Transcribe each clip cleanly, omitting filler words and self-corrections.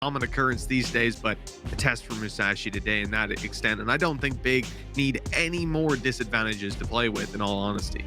common occurrence these days, but a test for Musashi today in that extent. And I don't think Big need any more disadvantages to play with, in all honesty.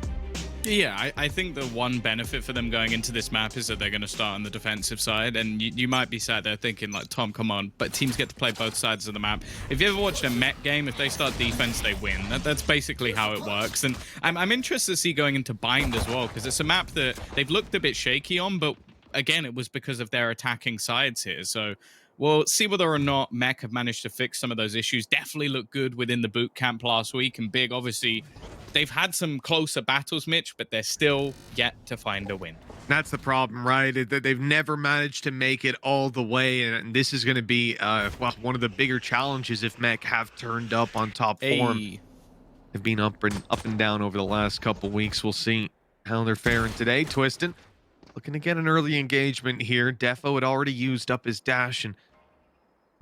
Yeah, I think the one benefit for them going into this map is that they're going to start on the defensive side, and you might be sat there thinking, like, Tom, come on, but teams get to play both sides of the map. If you ever watched a Met game, if they start defense, they win. That's basically how it works, and I'm interested to see going into Bind as well, because it's a map that they've looked a bit shaky on, but again, it was because of their attacking sides here, so we'll see whether or not Mech have managed to fix some of those issues. Definitely looked good within the boot camp last week, and Big, obviously, they've had some closer battles, Mitch, but they're still yet to find a win. That's the problem, right? They've never managed to make it all the way, and this is going to be well, one of the bigger challenges if Mech have turned up on top form. They've been up and down over the last couple weeks. We'll see how they're faring today. Twistin looking to get an early engagement here. Defo had already used up his dash, and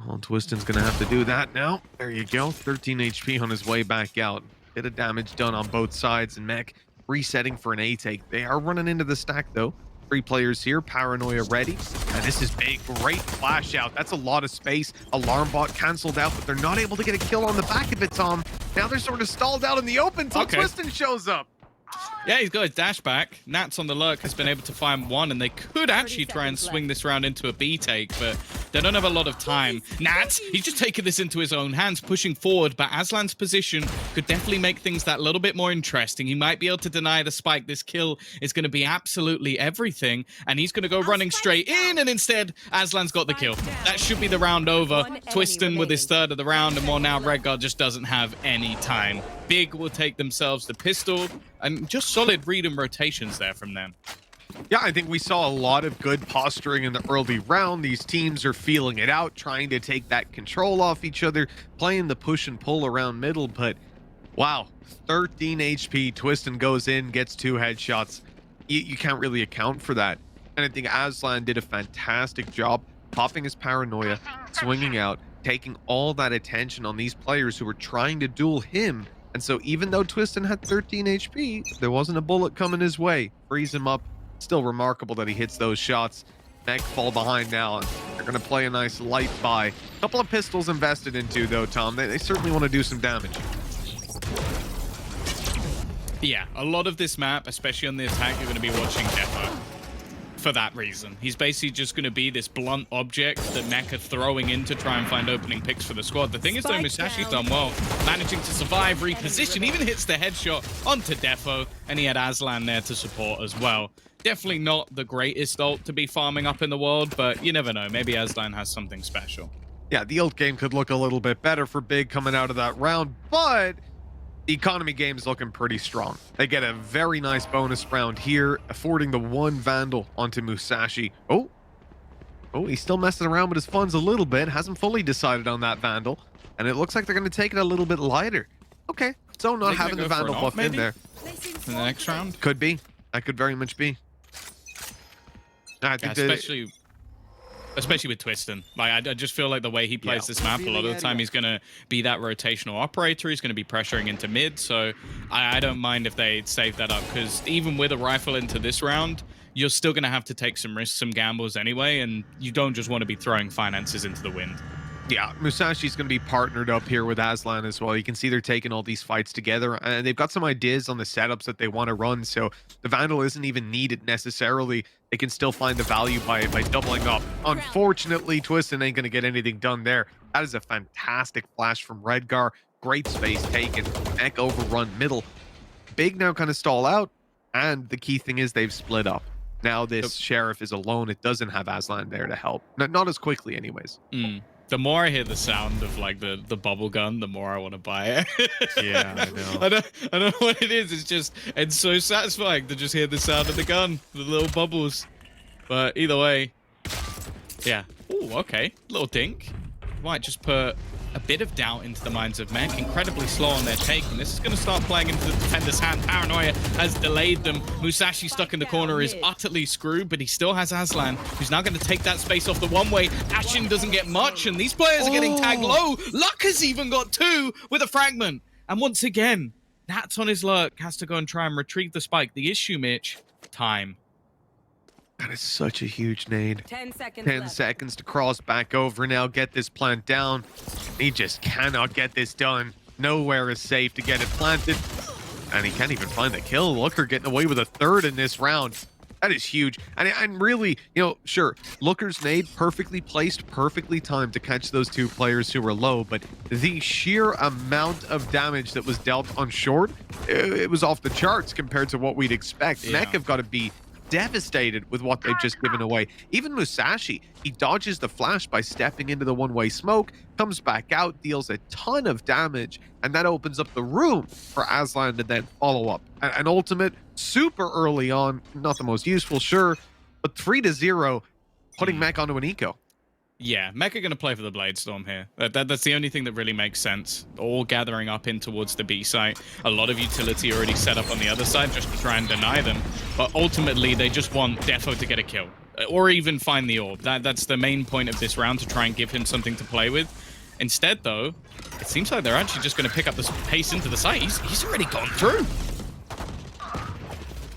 Twistin's going to have to do that now. There you go. 13 HP on his way back out. Bit of damage done on both sides, and Mech resetting for an A take. They are running into the stack though. 3 players here. Paranoia ready. And this is Big. Great flash out. That's a lot of space. Alarm bot canceled out, but they're not able to get a kill on the back of it, Tom. Now they're sort of stalled out in the open until Twistin shows up. Yeah, he's got his dash back. Nats on the lurk has been able to find one, and they could actually try and swing this round into a B take, but they don't have a lot of time. Nats, he's just taking this into his own hands, pushing forward, but Aslan's position could definitely make things that little bit more interesting. He might be able to deny the spike. This kill is going to be absolutely everything, and he's going to go running straight in, and instead, Aslan's got the kill. That should be the round over. Twistin with his third of the round, and more now, Redguard just doesn't have any time. Big will take themselves the pistol, and just solid read and rotations there from them. Yeah, I think we saw a lot of good posturing in the early round. These teams are feeling it out, trying to take that control off each other, playing the push and pull around middle, but wow, 13 HP, Twistin goes in, gets 2 headshots. You can't really account for that. And I think Aslan did a fantastic job popping his paranoia, swinging out, taking all that attention on these players who were trying to duel him. And so even though Twistin had 13 HP, there wasn't a bullet coming his way. Freeze him up. Still remarkable that he hits those shots. Mech fall behind now, and they're going to play a nice light buy. A couple of pistols invested into, though, Tom. They certainly want to do some damage. Yeah, a lot of this map, especially on the attack, you're going to be watching Defo. For that reason, he's basically just going to be this blunt object that Mech are throwing in to try and find opening picks for the squad. The thing is, though, Musashi's done well, managing to survive, reposition, even hits the headshot onto Defo, and he had Aslan there to support as well. Definitely not the greatest ult to be farming up in the world, but you never know. Maybe Aslan has something special. Yeah, the ult game could look a little bit better for Big coming out of that round, but the economy game's looking pretty strong. They get a very nice bonus round here, affording the 1 Vandal onto Musashi. Oh, he's still messing around with his funds a little bit. Hasn't fully decided on that Vandal. And it looks like they're going to take it a little bit lighter. Okay, so not having the Vandal buff in there. In the next round? Could be. That could very much be. I think especially with Twistin. Like, I just feel like the way he plays this map, a lot of the time he's going to be that rotational operator. He's going to be pressuring into mid, so I don't mind if they save that up, because even with a rifle into this round, you're still going to have to take some risks, some gambles anyway, and you don't just want to be throwing finances into the wind. Yeah, Musashi's going to be partnered up here with Aslan as well. You can see they're taking all these fights together, and they've got some ideas on the setups that they want to run, so the Vandal isn't even needed necessarily. They can still find the value by doubling up. Unfortunately, Twistin ain't going to get anything done there. That is a fantastic flash from Redgar. Great space taken. Mech overrun middle. Big now kind of stall out, and the key thing is they've split up. Now this Sheriff is alone. It doesn't have Aslan there to help. Not as quickly anyways. The more I hear the sound of like the bubble gun, the more I want to buy it. Yeah, I know. I don't know what it is. It's so satisfying to just hear the sound of the gun, the little bubbles. But either way, yeah. Oh, okay. Little dink. Might just put a bit of doubt into the minds of Mech. Incredibly slow on their take, and this is going to start playing into the defender's hand. Paranoia has delayed them. Musashi stuck in the corner is utterly screwed, but he still has Aslan, who's now going to take that space off the one-way. Ashen doesn't get much, and these players are getting tagged low. Luck has even got 2 with a fragment. And once again, Nats on his lurk has to go and try and retrieve the spike. The issue, Mitch, time. That is such a huge nade. 10 seconds 10 left. seconds to cross back over now, get this plant down. He just cannot get this done. Nowhere is safe to get it planted. And he can't even find the kill. Looker getting away with a third in this round. That is huge. And really, you know, sure, Looker's nade perfectly placed, perfectly timed to catch those two players who were low, but the sheer amount of damage that was dealt on short, it was off the charts compared to what we'd expect. Yeah. Mech have got to be devastated with what they've just given away. Even Musashi, he dodges the flash by stepping into the one-way smoke, comes back out, deals a ton of damage, and that opens up the room for Aslan to then follow up. An ultimate super early on, not the most useful, sure, but 3-0, putting Mech onto an eco. Yeah, Mech are going to play for the Blade Storm here. That's the only thing that really makes sense. All gathering up in towards the B site. A lot of utility already set up on the other side just to try and deny them. But ultimately, they just want Defo to get a kill. Or even find the orb. That's the main point of this round, to try and give him something to play with. Instead, though, it seems like they're actually just going to pick up this pace into the site. He's already gone through.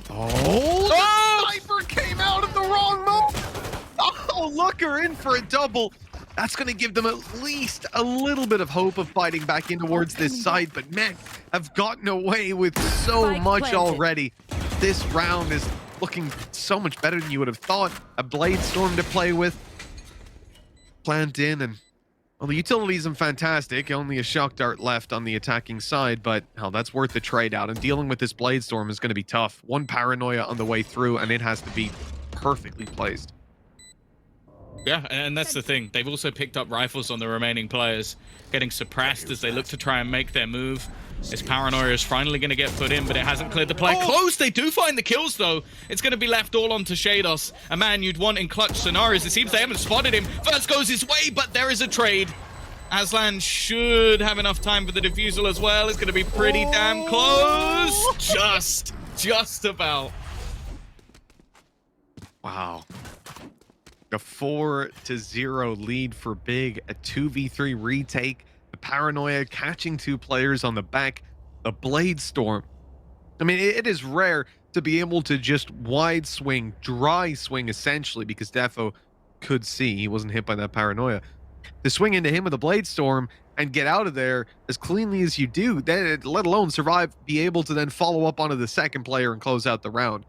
Oh! The sniper came out of the wrong moment! Oh, Looker in for a double. That's going to give them at least a little bit of hope of fighting back in towards this side, but Mech have gotten away with so much already. This round is looking so much better than you would have thought. A Blade Storm to play with. Plant in, and well, the utility isn't fantastic. Only a Shock Dart left on the attacking side, but hell, that's worth the trade out. And dealing with this Blade Storm is going to be tough. One Paranoia on the way through, and it has to be perfectly placed. Yeah, and that's the thing. They've also picked up rifles on the remaining players, getting suppressed as they look to try and make their move. This Paranoia is finally going to get put in, but it hasn't cleared the play. Close! They do find the kills, though. It's going to be left all onto Shados, a man you'd want in clutch scenarios. It seems they haven't spotted him. First goes his way, but there is a trade. Aslan should have enough time for the defusal as well. It's going to be pretty damn close. Just about. Wow. A 4-0 lead for Big, a 2v3 retake, the Paranoia catching two players on the back, the Blade Storm. I mean, it is rare to be able to just wide swing, dry swing essentially, because Defo could see he wasn't hit by that Paranoia. To swing into him with a Blade Storm and get out of there as cleanly as you do, then let alone survive, be able to then follow up onto the second player and close out the round.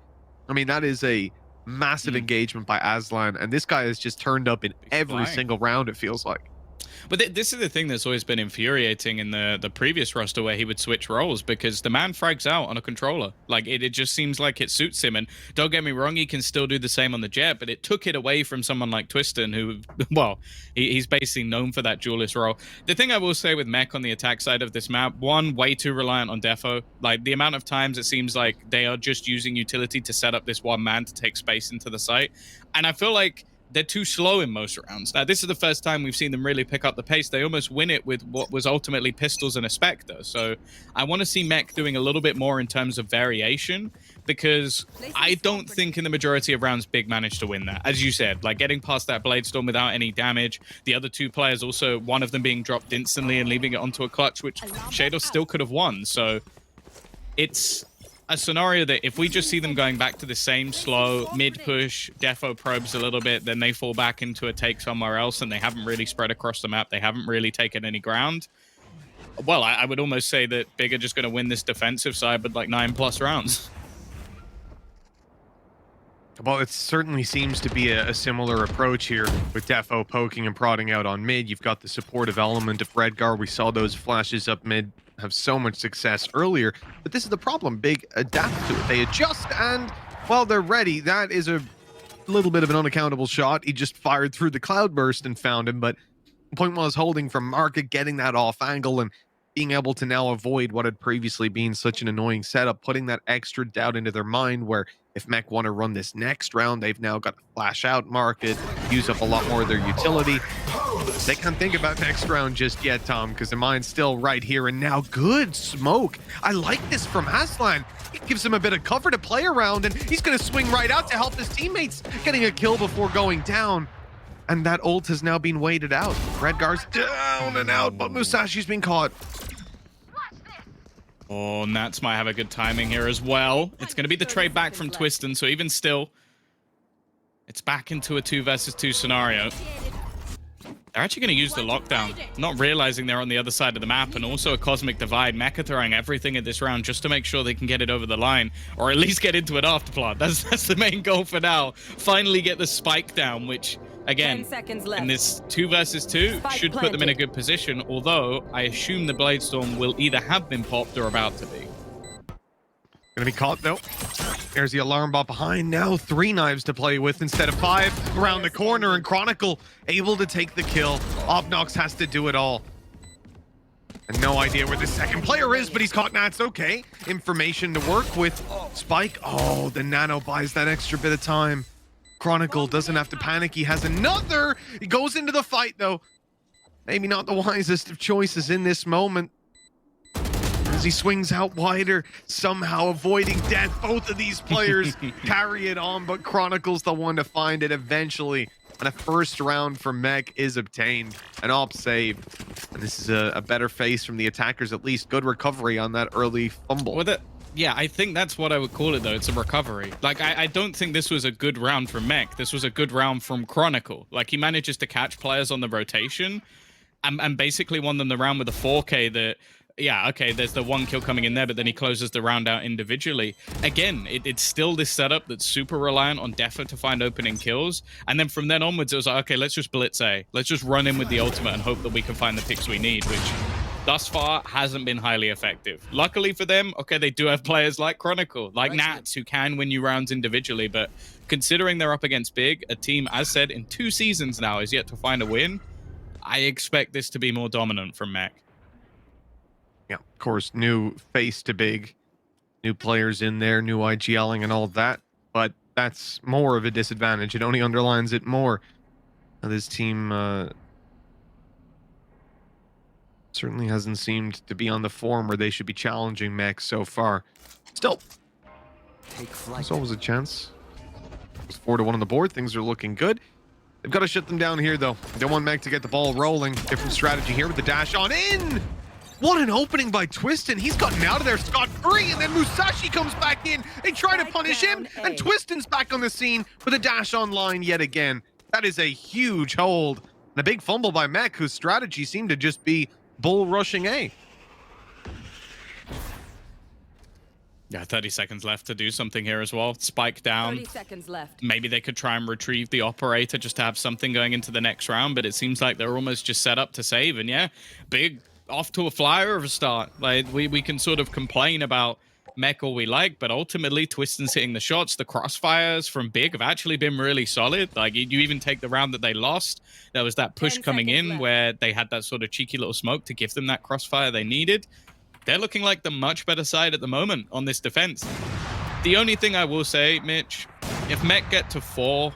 I mean, that is a massive engagement by Aslan, and this guy has just turned up in every single round, it feels like. But this is the thing that's always been infuriating in the previous roster, where he would switch roles, because the man frags out on a controller. Like, it just seems like it suits him. And don't get me wrong, he can still do the same on the jet, but it took it away from someone like Twiston, who, well, he's basically known for that duelist role. The thing I will say with Mech on the attack side of this map, one, way too reliant on Defo. Like, the amount of times it seems like they are just using utility to set up this one man to take space into the site. And I feel like they're too slow in most rounds. Now, this is the first time we've seen them really pick up the pace. They almost win it with what was ultimately pistols and a Spectre. So I want to see Mech doing a little bit more in terms of variation, because I don't think in the majority of rounds Big managed to win that. As you said, like getting past that Blade Storm without any damage. The other two players also, one of them being dropped instantly and leaving it onto a clutch, which Shadow still could have won. So it's a scenario that if we just see them going back to the same slow mid-push, Defo probes a little bit, then they fall back into a take somewhere else, and they haven't really spread across the map. They haven't really taken any ground. Well, I would almost say that Big are just going to win this defensive side with like 9+ rounds. Well, it certainly seems to be a similar approach here with Defo poking and prodding out on mid. You've got the supportive element of Redgar. We saw those flashes up mid have so much success earlier, but this is the problem. Big adapt to it. They adjust, and while they're ready, that is a little bit of an unaccountable shot. He just fired through the cloudburst and found him, but the point was holding from Market, getting that off angle, and being able to now avoid what had previously been such an annoying setup, putting that extra doubt into their mind where if Mech want to run this next round, they've now got to flash out Market, use up a lot more of their utility. They can't think about next round just yet, Tom, because their mind's still right here and now. Good smoke. I like this from Aslan. It gives him a bit of cover to play around, and he's going to swing right out to help his teammates, getting a kill before going down. And that ult has now been waited out. Redgar's down and out, but Musashi's been caught. Oh, Nats might have a good timing here as well. It's going to be the trade back from Twiston, so even still, It's back into a 2 versus 2 scenario. They're actually going to use the lockdown, not realizing they're on the other side of the map, and also a Cosmic Divide. Mecha throwing everything at this round just to make sure they can get it over the line, or at least get into an afterplant. That's the main goal for now. Finally get the spike down, which, again, in this 2 versus 2, should put them in a good position, although I assume the Bladestorm will either have been popped or about to be. Gonna be caught though. There's the alarm bot behind. Now 3 knives to play with instead of 5 around the corner, and Chronicle able to take the kill. Obnox has to do it all. And no idea where the second player is, but he's caught Nats. Okay, information to work with. Spike. Oh, the Nano buys that extra bit of time. Chronicle doesn't have to panic. He has another. He goes into the fight though. Maybe not the wisest of choices in this moment. As he swings out wider, somehow avoiding death. Both of these players carry it on, but Chronicle's the one to find it eventually. And a first round for Mech is obtained. An op save. And this is a better face from the attackers, at least. Good recovery on that early fumble. Yeah, I think that's what I would call it, though. It's a recovery. Like, I don't think this was a good round from Mech. This was a good round from Chronicle. Like, he manages to catch players on the rotation and basically won them the round with a 4K that... Yeah, okay, there's the 1 kill coming in there, but then he closes the round out individually. Again, it's still this setup that's super reliant on Defo to find opening kills. And then from then onwards, it was like, okay, let's just blitz A. Let's just run in with the ultimate and hope that we can find the picks we need, which thus far hasn't been highly effective. Luckily for them, okay, they do have players like Chronicle, like Nats, who can win you rounds individually. But considering they're up against Big, a team, as said, in 2 seasons now is yet to find a win, I expect this to be more dominant from Mech. Yeah, of course, new face to Big, new players in there, new IGLing and all that, but that's more of a disadvantage. It only underlines it more. This team certainly hasn't seemed to be on the form where they should be challenging Mech so far. Still, there's always a chance. It's 4-1 on the board. Things are looking good. They've got to shut them down here, though. They don't want Mech to get the ball rolling. Different strategy here with the dash on in. What an opening by Twistin. He's gotten out of there scot-free, and then Musashi comes back in. They try to punish him, and Twistin's back on the scene with a dash online yet again. That is a huge hold. And a big fumble by Mech, whose strategy seemed to just be bull rushing A. Yeah, 30 seconds left to do something here as well. Spike down. 30 seconds left. Maybe they could try and retrieve the operator just to have something going into the next round, but it seems like they're almost just set up to save. And yeah, Big off to a flyer of a start. Like, we can sort of complain about Mech all we like, but ultimately Twistin's hitting the shots. The crossfires from Big have actually been really solid. Like, you even take the round that they lost, there was that push coming in left. where they had that sort of cheeky little smoke to give them that crossfire they needed. They're looking like the much better side at the moment on this defense. The only thing I will say, Mitch, if Mech get to 4,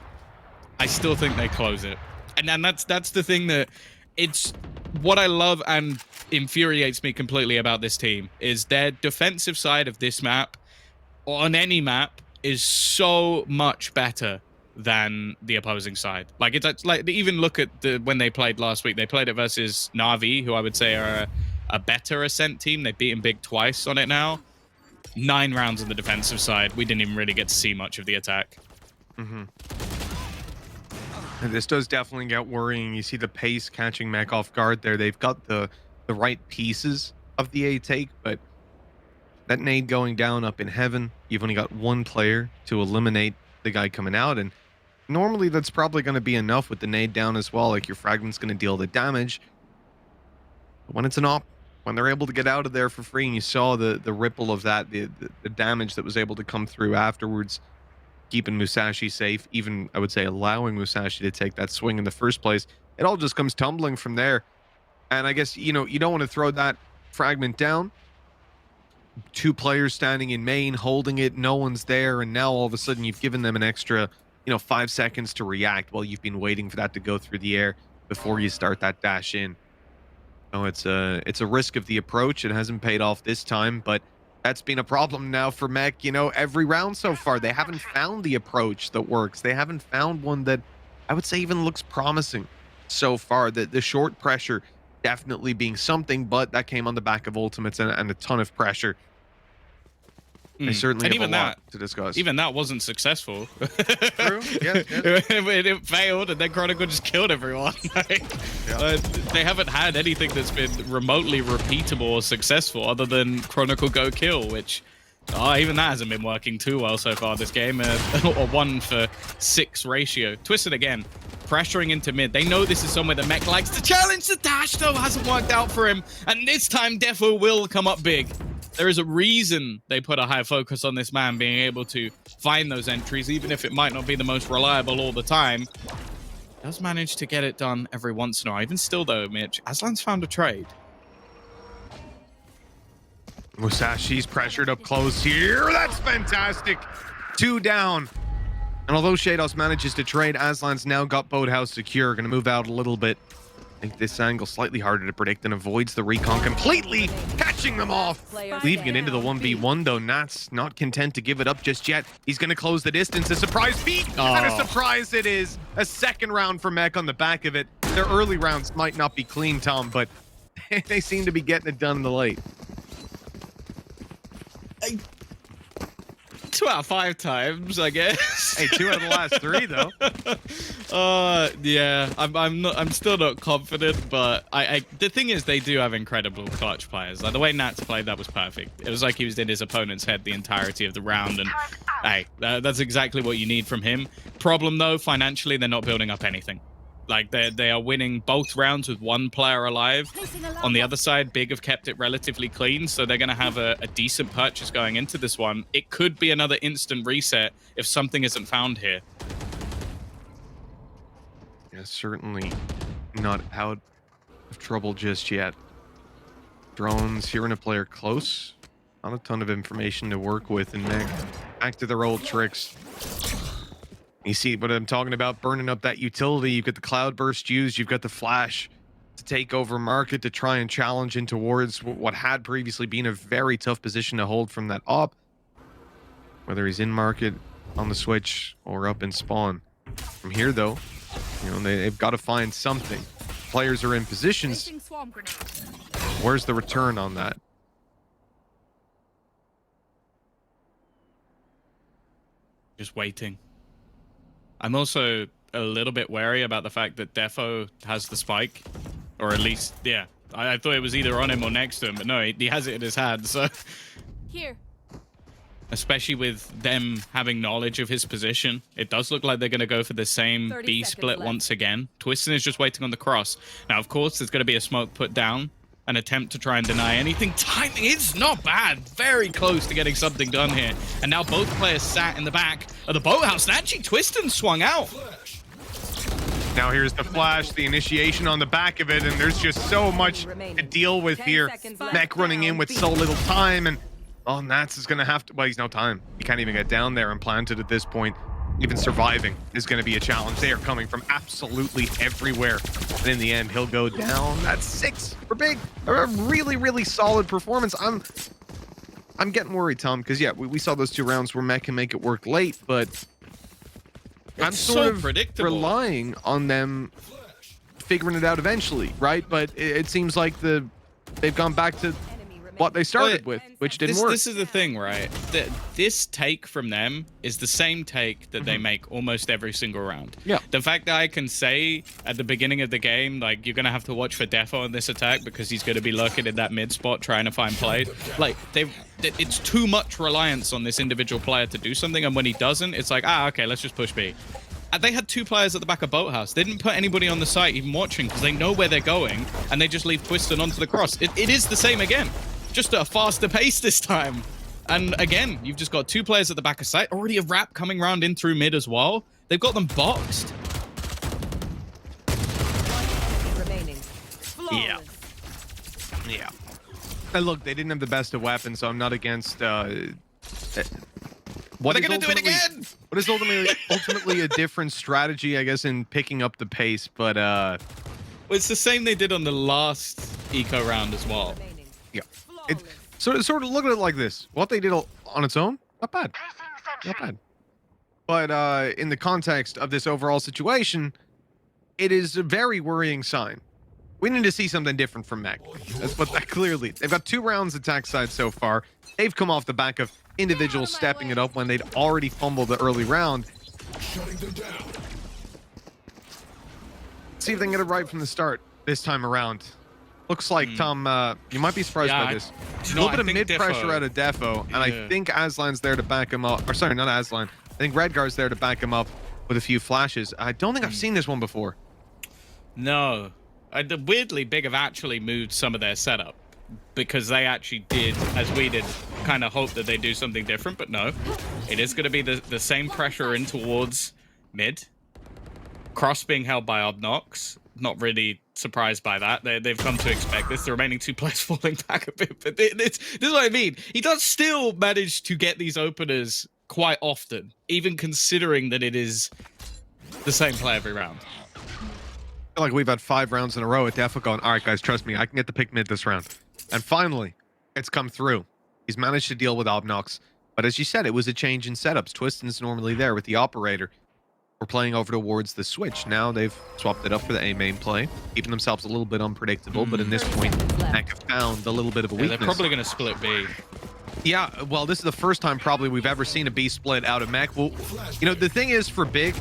I still think they close it. And then that's the thing that it's what I love and infuriates me completely about this team is their defensive side of this map, or on any map, is so much better than the opposing side. Like, it's like, even look at when they played last week. They played it versus Na'Vi, who I would say are a better Ascent team. They've beaten Big twice on it now. 9 rounds on the defensive side. We didn't even really get to see much of the attack. Mm-hmm. And this does definitely get worrying. You see the pace catching Mech off guard there. They've got the right pieces of the A take, but that nade going down up in heaven, you've only got 1 player to eliminate the guy coming out, and normally that's probably going to be enough with the nade down as well. Like, your fragment's going to deal the damage. But when it's an op, when they're able to get out of there for free, and you saw the ripple of that, the damage that was able to come through afterwards, keeping Musashi safe, even, I would say, allowing Musashi to take that swing in the first place, it all just comes tumbling from there. And I guess, you know, you don't want to throw that fragment down. 2 players standing in main, holding it, no one's there, and now all of a sudden you've given them an extra, 5 seconds to react while you've been waiting for that to go through the air before you start that dash in. Oh, it's a risk of the approach. It hasn't paid off this time, but that's been a problem now for Mech, every round so far. They haven't found the approach that works. They haven't found one that I would say even looks promising so far. The short pressure definitely being something, but that came on the back of ultimates and a ton of pressure. They certainly And have even a lot that, to discuss. Even that wasn't successful. True. Yeah. It failed, and then Chronicle just killed everyone. They haven't had anything that's been remotely repeatable or successful other than Chronicle Go Kill, which even that hasn't been working too well so far this game. A 1-for-6 ratio. Twisted again, pressuring into mid. They know this is somewhere that Mech likes to challenge. The dash, though, hasn't worked out for him. And this time, Defo will come up big. There is a reason they put a high focus on this man being able to find those entries, even if it might not be the most reliable all the time. Does manage to get it done every once in a while. Even still, though, Mitch, Aslan's found a trade. Musashi's pressured up close here. That's fantastic. 2 down. And although Shados manages to trade, Aslan's now got Boathouse secure. Going to move out a little bit. I think this angle slightly harder to predict and avoids the recon completely, catching them off. Leaving it into the 1v1 though. Nat's not content to give it up just yet. He's going to close the distance. A surprise peek, and a surprise it is. A second round for Mech on the back of it. Their early rounds might not be clean, Tom, but they seem to be getting it done in the late. 2 out of 5 times, I guess. Hey, 2 out of the last 3 though. Yeah, I'm still not confident, but the thing is, they do have incredible clutch players. Like the way Nats played, that was perfect. It was like he was in his opponent's head the entirety of the round, and hey, that's exactly what you need from him. Problem though, financially, they're not building up anything. Like they are winning both rounds with 1 player alive. On the other side, Big have kept it relatively clean, so they're going to have a decent purchase going into this one. It could be another instant reset if something isn't found here. Yeah, certainly not out of trouble just yet. Drones hearing a player close. Not a ton of information to work with, and Meg back to their old tricks. You see what I'm talking about, burning up that utility. You've got the Cloudburst used, you've got the Flash to take over market to try and challenge in towards what had previously been a very tough position to hold from that op. Whether he's in market, on the switch, or up in spawn. From here though, you know, they've got to find something. Players are in positions. Where's the return on that? Just waiting. I'm also a little bit wary about the fact that Defo has the spike, or at least, yeah. I thought it was either on him or next to him, but no, he has it in his hand, so... Here. Especially with them having knowledge of his position, it does look like they're going to go for the same B split once again. Twiston is just waiting on the cross. Now, of course, there's going to be a smoke put down, an attempt to try and deny anything. Timing is not bad. Very close to getting something done here. And now both players sat in the back of the boathouse. And actually, Twiston swung out. Now here's the flash, the initiation on the back of it, and there's just so much to deal with here. Mech running in with so little time, and Nats is going to have to... Well, he's no time. He can't even get down there and planted at this point. Even surviving is going to be a challenge. They are coming from absolutely everywhere. And in the end, he'll go down. That's 6 for Big. A really, really solid performance. I'm getting worried, Tom, because, yeah, we saw those 2 rounds where Mech can make it work late, but I'm sort of relying on them figuring it out eventually, right? But it seems like they've gone back to what they started with, which didn't work. This is the thing, right? This take from them is the same take that they make almost every single round. Yeah. The fact that I can say at the beginning of the game, like, you're going to have to watch for Defo on this attack because he's going to be lurking in that mid spot trying to find play. Like, it's too much reliance on this individual player to do something, and when he doesn't, it's like, okay, let's just push B. They had 2 players at the back of Boathouse. They didn't put anybody on the site even watching because they know where they're going, and they just leave Twiston onto the cross. It is the same again. Just at a faster pace this time. And again, you've just got 2 players at the back of site. Already a wrap coming round in through mid as well. They've got them boxed. Yeah. Yeah. And look, they didn't have the best of weapons, so I'm not against... what they're going to do it again! What is ultimately a different strategy, I guess, in picking up the pace, but... Well, it's the same they did on the last eco round as well. Yeah. It's sort of look at it like this. What they did on its own, not bad. Not bad. But in the context of this overall situation, it is a very worrying sign We need to see something different from Mech. That's what that clearly. They've got 2 rounds attack side so far. They've come off the back of individuals stepping it up when they'd already fumbled the early round. See if they can get it right from the start this time around. Looks like, Tom, you might be surprised by this. A little bit of mid-pressure out of Defo, and I think Aslan's there to back him up. Or sorry, not Aslan. I think Redgar's there to back him up with a few flashes. I don't think I've seen this one before. No. Weirdly, Big have actually moved some of their setup because they actually did, as we did, kind of hope that they do something different, but no. It is going to be the same pressure in towards mid. Cross being held by Obnox. Not really surprised by that. They've come to expect this. The remaining 2 players falling back a bit, but this is what I mean. He does still manage to get these openers quite often, even considering that it is the same play every round. I feel like we've had 5 rounds in a row at Defo going, all right, guys, trust me, I can get the pick mid this round. And finally, it's come through. He's managed to deal with Obnox. But as you said, it was a change in setups. Twiston's normally there with the operator. We're playing over towards the switch. Now they've swapped it up for the A main play, keeping themselves a little bit unpredictable. But in this point, Mech have found a little bit of a weakness. They're probably going to split B. Yeah, well, this is the first time probably we've ever seen a B split out of Mech. Well, you know, the thing is for Big,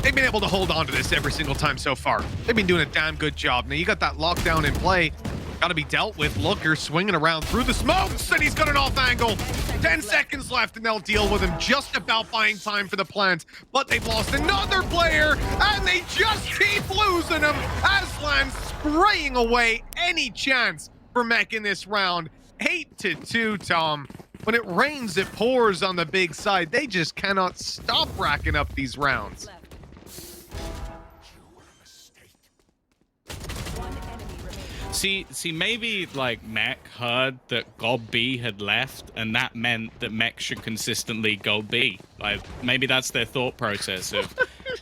they've been able to hold on to this every single time so far. They've been doing a damn good job. Now, you got that lockdown in play. Got to be dealt with. Looker swinging around through the smokes, and he's got an off angle. 10 seconds left, and they'll deal with him. Just about buying time for the plant. But they've lost another player, and they just keep losing him. Aslan spraying away any chance for Mech in this round. 8-2, Tom. When it rains, it pours on the Big side. They just cannot stop racking up these rounds. See, maybe like Mech heard that Gob B had left, and that meant that Mech should consistently go B. Like maybe that's their thought process of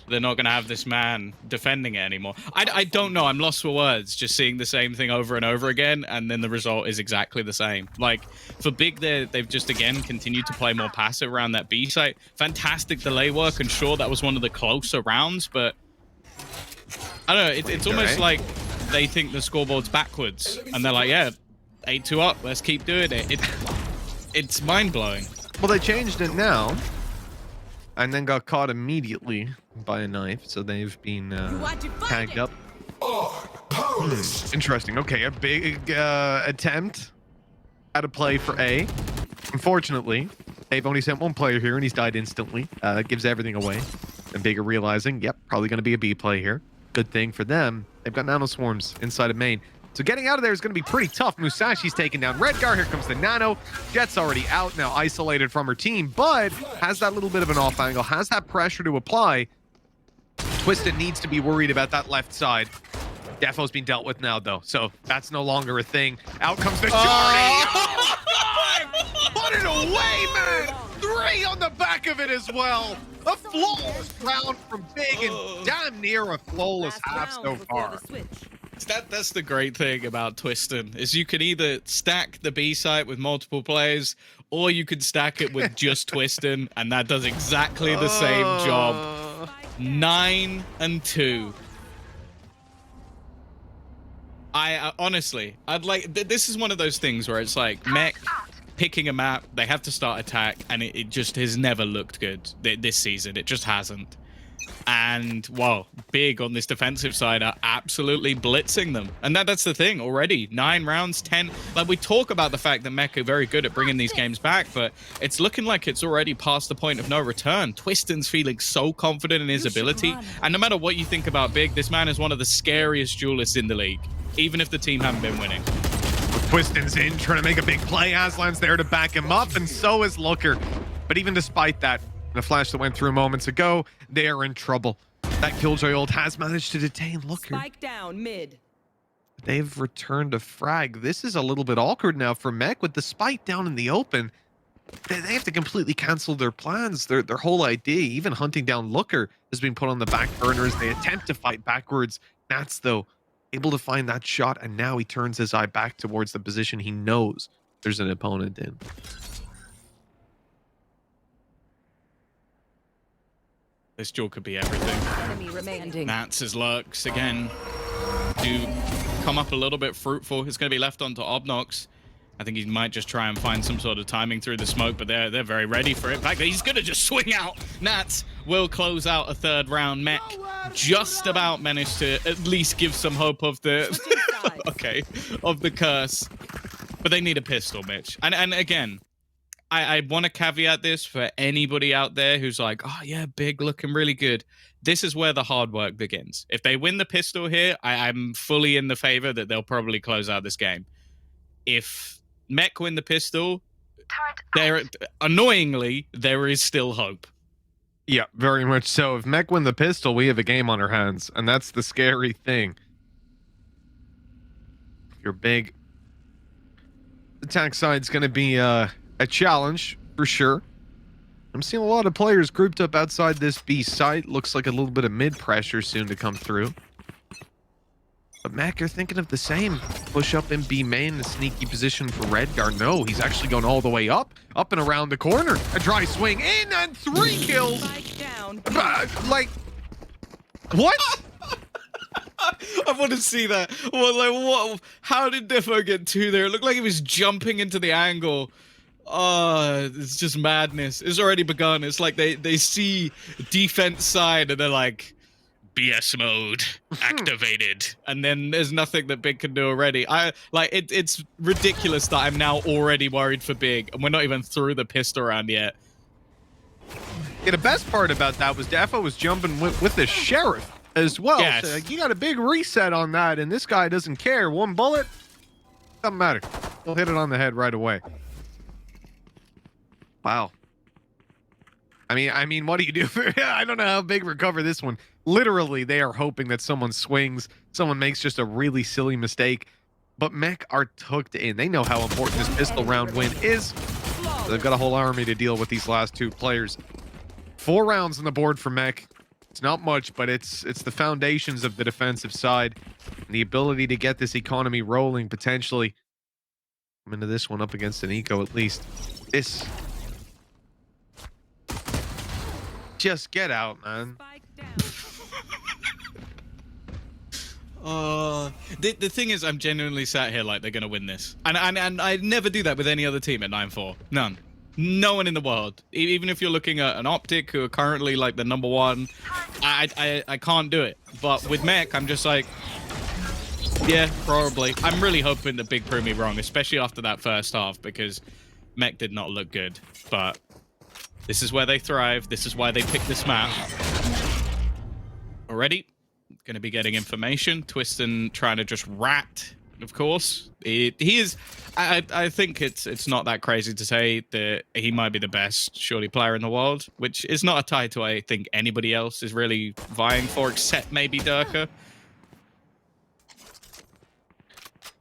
they're not going to have this man defending it anymore. I don't know. I'm lost for words. Just seeing the same thing over and over again, and then the result is exactly the same. Like for Big, they've just again continued to play more passive around that B site. Fantastic delay work, and sure that was one of the closer rounds, but I don't know. It's almost like they think the scoreboard's backwards, and they're like, yeah, 8-2 up, let's keep doing it. It's mind-blowing. Well, they changed it now, and then got caught immediately by a knife, so they've been tagged up. Interesting. Okay, a big attempt at a play for A. Unfortunately, they've only sent 1 player here, and he's died instantly. That gives everything away. And Big are realizing, yep, probably going to be a B play here. Good thing for them. They've got nano swarms inside of main. So getting out of there is going to be pretty tough. Musashi's taken down Redgar. Here comes the nano. Jet's already out now, isolated from her team, but has that little bit of an off angle, has that pressure to apply. Twisted needs to be worried about that left side. Defo's been dealt with now, though, so that's no longer a thing. Out comes the shorty. Oh, God! Put it away, man! 3 on the back of it as well. A flawless round from Big, and damn near a flawless half so far. That's the great thing about Twiston, is you can either stack the B site with multiple players, or you can stack it with just Twiston, and that does exactly the same job. 9-2. I honestly, I'd like, this is one of those things where it's like, Mech picking a map, they have to start attack, and it just has never looked good this season. It just hasn't. And, well, Big on this defensive side are absolutely blitzing them. And that's the thing already. 9 rounds, 10. Like, we talk about the fact that Mech are very good at bringing these games back, but it's looking like it's already past the point of no return. Twiston's feeling so confident in his ability. And no matter what you think about Big, this man is one of the scariest duelists in the league, even if the team haven't been winning. Twiston's in, trying to make a big play. Aslan's there to back him up, and so is Looker. But even despite that, the flash that went through moments ago, they are in trouble. That Killjoy ult has managed to detain Looker. Spike down mid. They've returned a frag. This is a little bit awkward now for Mech with the spike down in the open. They have to completely cancel their plans. Their whole idea, even hunting down Looker, has been put on the back burner as they attempt to fight backwards. Nats, though, able to find that shot, and now he turns his eye back towards the position he knows there's an opponent in. This duel could be everything. Enemy remaining. Nats' lurks again. to come up a little bit fruitful. It's going to be left onto Obnox. I think he might just try and find some sort of timing through the smoke, but they're very ready for it. In fact, he's going to just swing out. Nats will close out a third round. Mech just about managed to at least give some hope of the of the curse. But they need a pistol, Mitch. And again, I want to caveat this for anybody out there who's like, oh yeah, Big looking really good. This is where the hard work begins. If they win the pistol here, I'm fully in the favor that they'll probably close out this game. If Mech win the pistol, annoyingly, there is still hope. Yeah, very much so. If Mech win the pistol, we have a game on our hands, and that's the scary thing. If you're Big, attack side's going to be a challenge for sure. I'm seeing a lot of players grouped up outside this B site. Looks like a little bit of mid pressure soon to come through. But Mac, you're thinking of the same. Push up in B main, a sneaky position for Redgar. No, he's actually going all the way up and around the corner. A dry swing in and 3 kills. Like, what? I want to see that. What? How did Defo get 2 there? It looked like he was jumping into the angle. Oh, it's just madness. It's already begun. It's like they see defense side and they're like, BS mode activated, and then there's nothing that Big can do already. It's ridiculous that I'm now already worried for Big, and we're not even through the pistol round yet. Yeah, the best part about that was Defo was jumping with the sheriff as well. Yes. So you got a big reset on that, and this guy doesn't care. 1 bullet, doesn't matter. He'll hit it on the head right away. Wow. I mean, what do you do? I don't know how Big recover this one. Literally, they are hoping that someone swings, someone makes just a really silly mistake. But Mech are hooked in. They know how important this pistol round win is. They've got a whole army to deal with these last 2 players. 4 rounds on the board for Mech. It's not much, but it's the foundations of the defensive side. And the ability to get this economy rolling, potentially. I'm into this one up against an eco at least. This... Just get out, man. The thing is, I'm genuinely sat here like they're gonna win this, and I never do that with any other team at 9-4. None, no one in the world. Even if you're looking at an Optic, who are currently like the #1, I can't do it. But with Mech, I'm just like, yeah, probably. I'm really hoping that Big proved me wrong, especially after that first half, because Mech did not look good. But this is where they thrive. This is why they picked this map. Already going to be getting information. Twiston trying to just rat, of course. He is... I think it's not that crazy to say that he might be the best shorty player in the world, which is not a title I think anybody else is really vying for, except maybe Durka.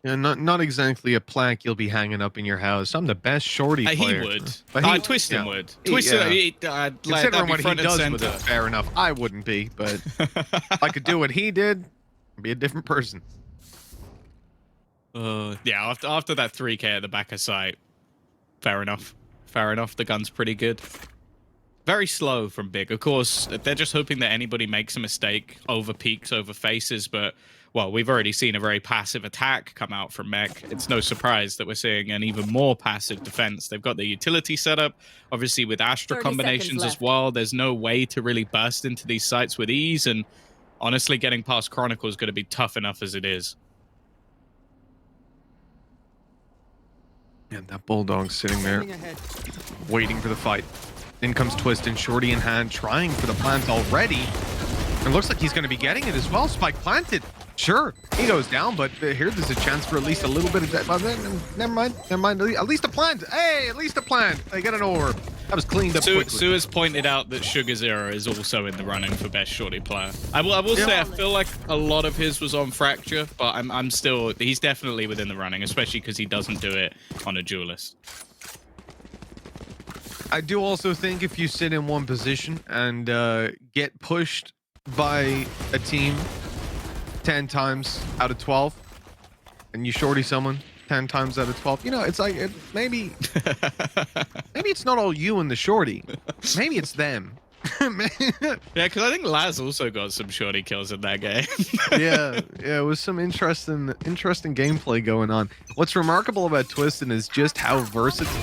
Yeah, not exactly a plaque you'll be hanging up in your house. I'm the best shorty player. He would. But Twiston would. Twiston, considering what he does with it, fair enough. I wouldn't be, but if I could do what he did, I'd be a different person. Yeah, after that 3K at the back of sight, fair enough. Fair enough. The gun's pretty good. Very slow from Big. Of course, they're just hoping that anybody makes a mistake, over peaks, over faces, but... Well, we've already seen a very passive attack come out from Mech. It's no surprise that we're seeing an even more passive defense. They've got the utility set up, obviously with Astra combinations as well. There's no way to really burst into these sites with ease, and honestly, getting past Chronicle is going to be tough enough as it is. And that Bulldog's sitting there, waiting for the fight. In comes Twiston, shorty in hand, trying for the plant already. It looks like he's going to be getting it as well. Spike planted. Sure, he goes down, but here there's a chance for at least a little bit of that. Never mind. At least a plant. Hey, at least a plant. They get an orb. That was cleaned up quickly. Sue has pointed out that Sugar Zero is also in the running for best shorty player. I will say I feel like a lot of his was on Fracture, but I'm still... He's definitely within the running, especially because he doesn't do it on a duelist. I do also think if you sit in one position and get pushed by a team 10 times out of 12 and you shorty someone 10 times out of 12, you know, it's like maybe it's not all you and the shorty, maybe it's them. Yeah, because I think Laz also got some shorty kills in that game. yeah, it was some interesting gameplay going on. What's remarkable about Twistin is just how versatile.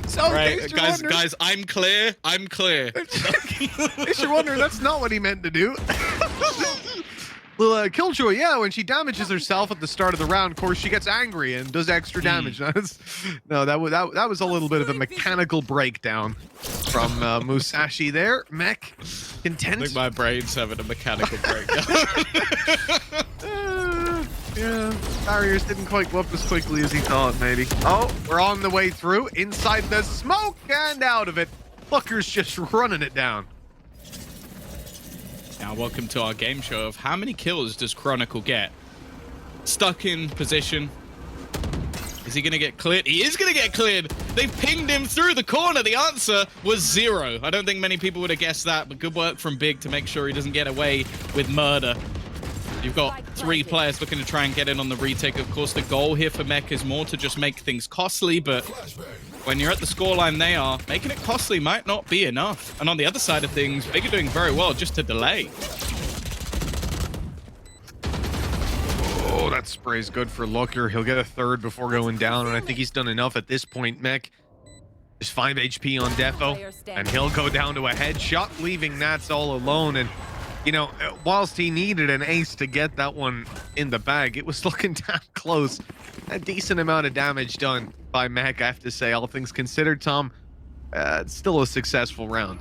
So, right, guys, I'm clear. I'm clear. In case you're wondering, that's not what he meant to do. Well, Killjoy, yeah, when she damages herself at the start of the round, of course, she gets angry and does extra damage. No, that was a little bit of a mechanical breakdown from Musashi there. Mech, content. I think my brain's having a mechanical breakdown. Yeah, barriers didn't quite go up as quickly as he thought, maybe. Oh, we're on the way through, inside the smoke and out of it. Fucker's just running it down. Now, welcome to our game show of how many kills does Chronicle get? Stuck in position. Is he going to get cleared? He is going to get cleared. They've pinged him through the corner. The answer was 0. I don't think many people would have guessed that, but good work from Big to make sure he doesn't get away with murder. You've got 3 players looking to try and get in on the retake. Of course, the goal here for Mech is more to just make things costly, but when you're at the scoreline they are, making it costly might not be enough. And on the other side of things, Big are doing very well just to delay. Oh, that spray's good for Looker. He'll get a 3rd before going down, and I think he's done enough at this point. Mech is 5 HP on Defo, and he'll go down to a headshot, leaving Nats all alone. And you know, whilst he needed an ace to get that one in the bag, it was looking damn close. A decent amount of damage done by Mech, I have to say, all things considered, Tom. It's still a successful round.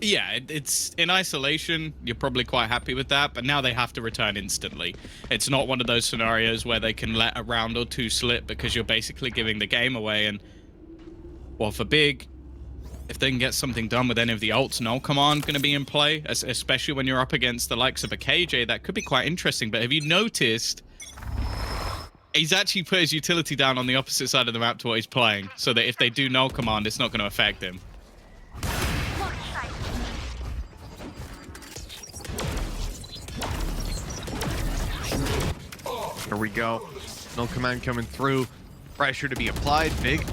Yeah, it's in isolation, you're probably quite happy with that, but now they have to return instantly. It's not one of those scenarios where they can let a round or 2 slip because you're basically giving the game away. And, well, for Big, if they can get something done with any of the ults, no command going to be in play, especially when you're up against the likes of a KJ. That could be quite interesting. But have you noticed he's actually put his utility down on the opposite side of the map to what he's playing, so that if they do no command, it's not going to affect him. Here we go. No command coming through. Pressure to be applied. Big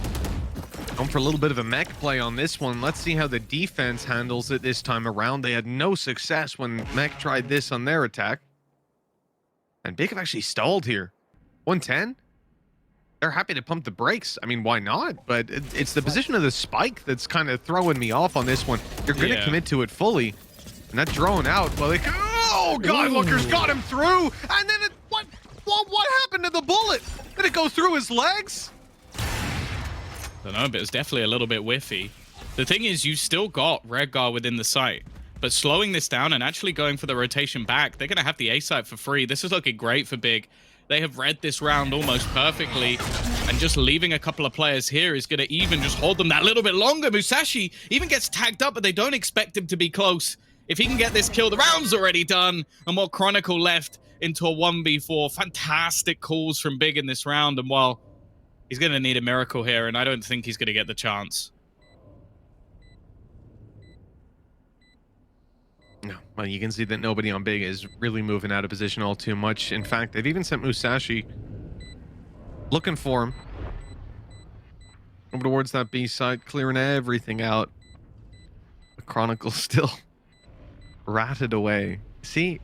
going for a little bit of a mech play on this one. Let's see how the defense handles it this time around. They had no success when Mech tried this on their attack. And Big have actually stalled here. 110? They're happy to pump the brakes. I mean, why not? But it's the position of the spike that's kind of throwing me off on this one. You're going to commit to it fully. And that drone out. Well, oh, God, Looker's got him through. And then what happened to the bullet? Did it go through his legs? I don't know, but it's definitely a little bit whiffy. The thing is, you've still got Redgar within the site, but slowing this down and actually going for the rotation back, they're going to have the A site for free. This is looking great for Big. They have read this round almost perfectly, and just leaving a couple of players here is going to even just hold them that little bit longer. Musashi even gets tagged up, but they don't expect him to be close. If he can get this kill, the round's already done, and more Chronicle left into a 1v4. Fantastic calls from Big in this round, and while he's going to need a miracle here, and I don't think he's going to get the chance. No, well, you can see that nobody on Big is really moving out of position all too much. In fact, they've even sent Musashi looking for him over towards that B side, clearing everything out. The Chronicle still ratted away. See?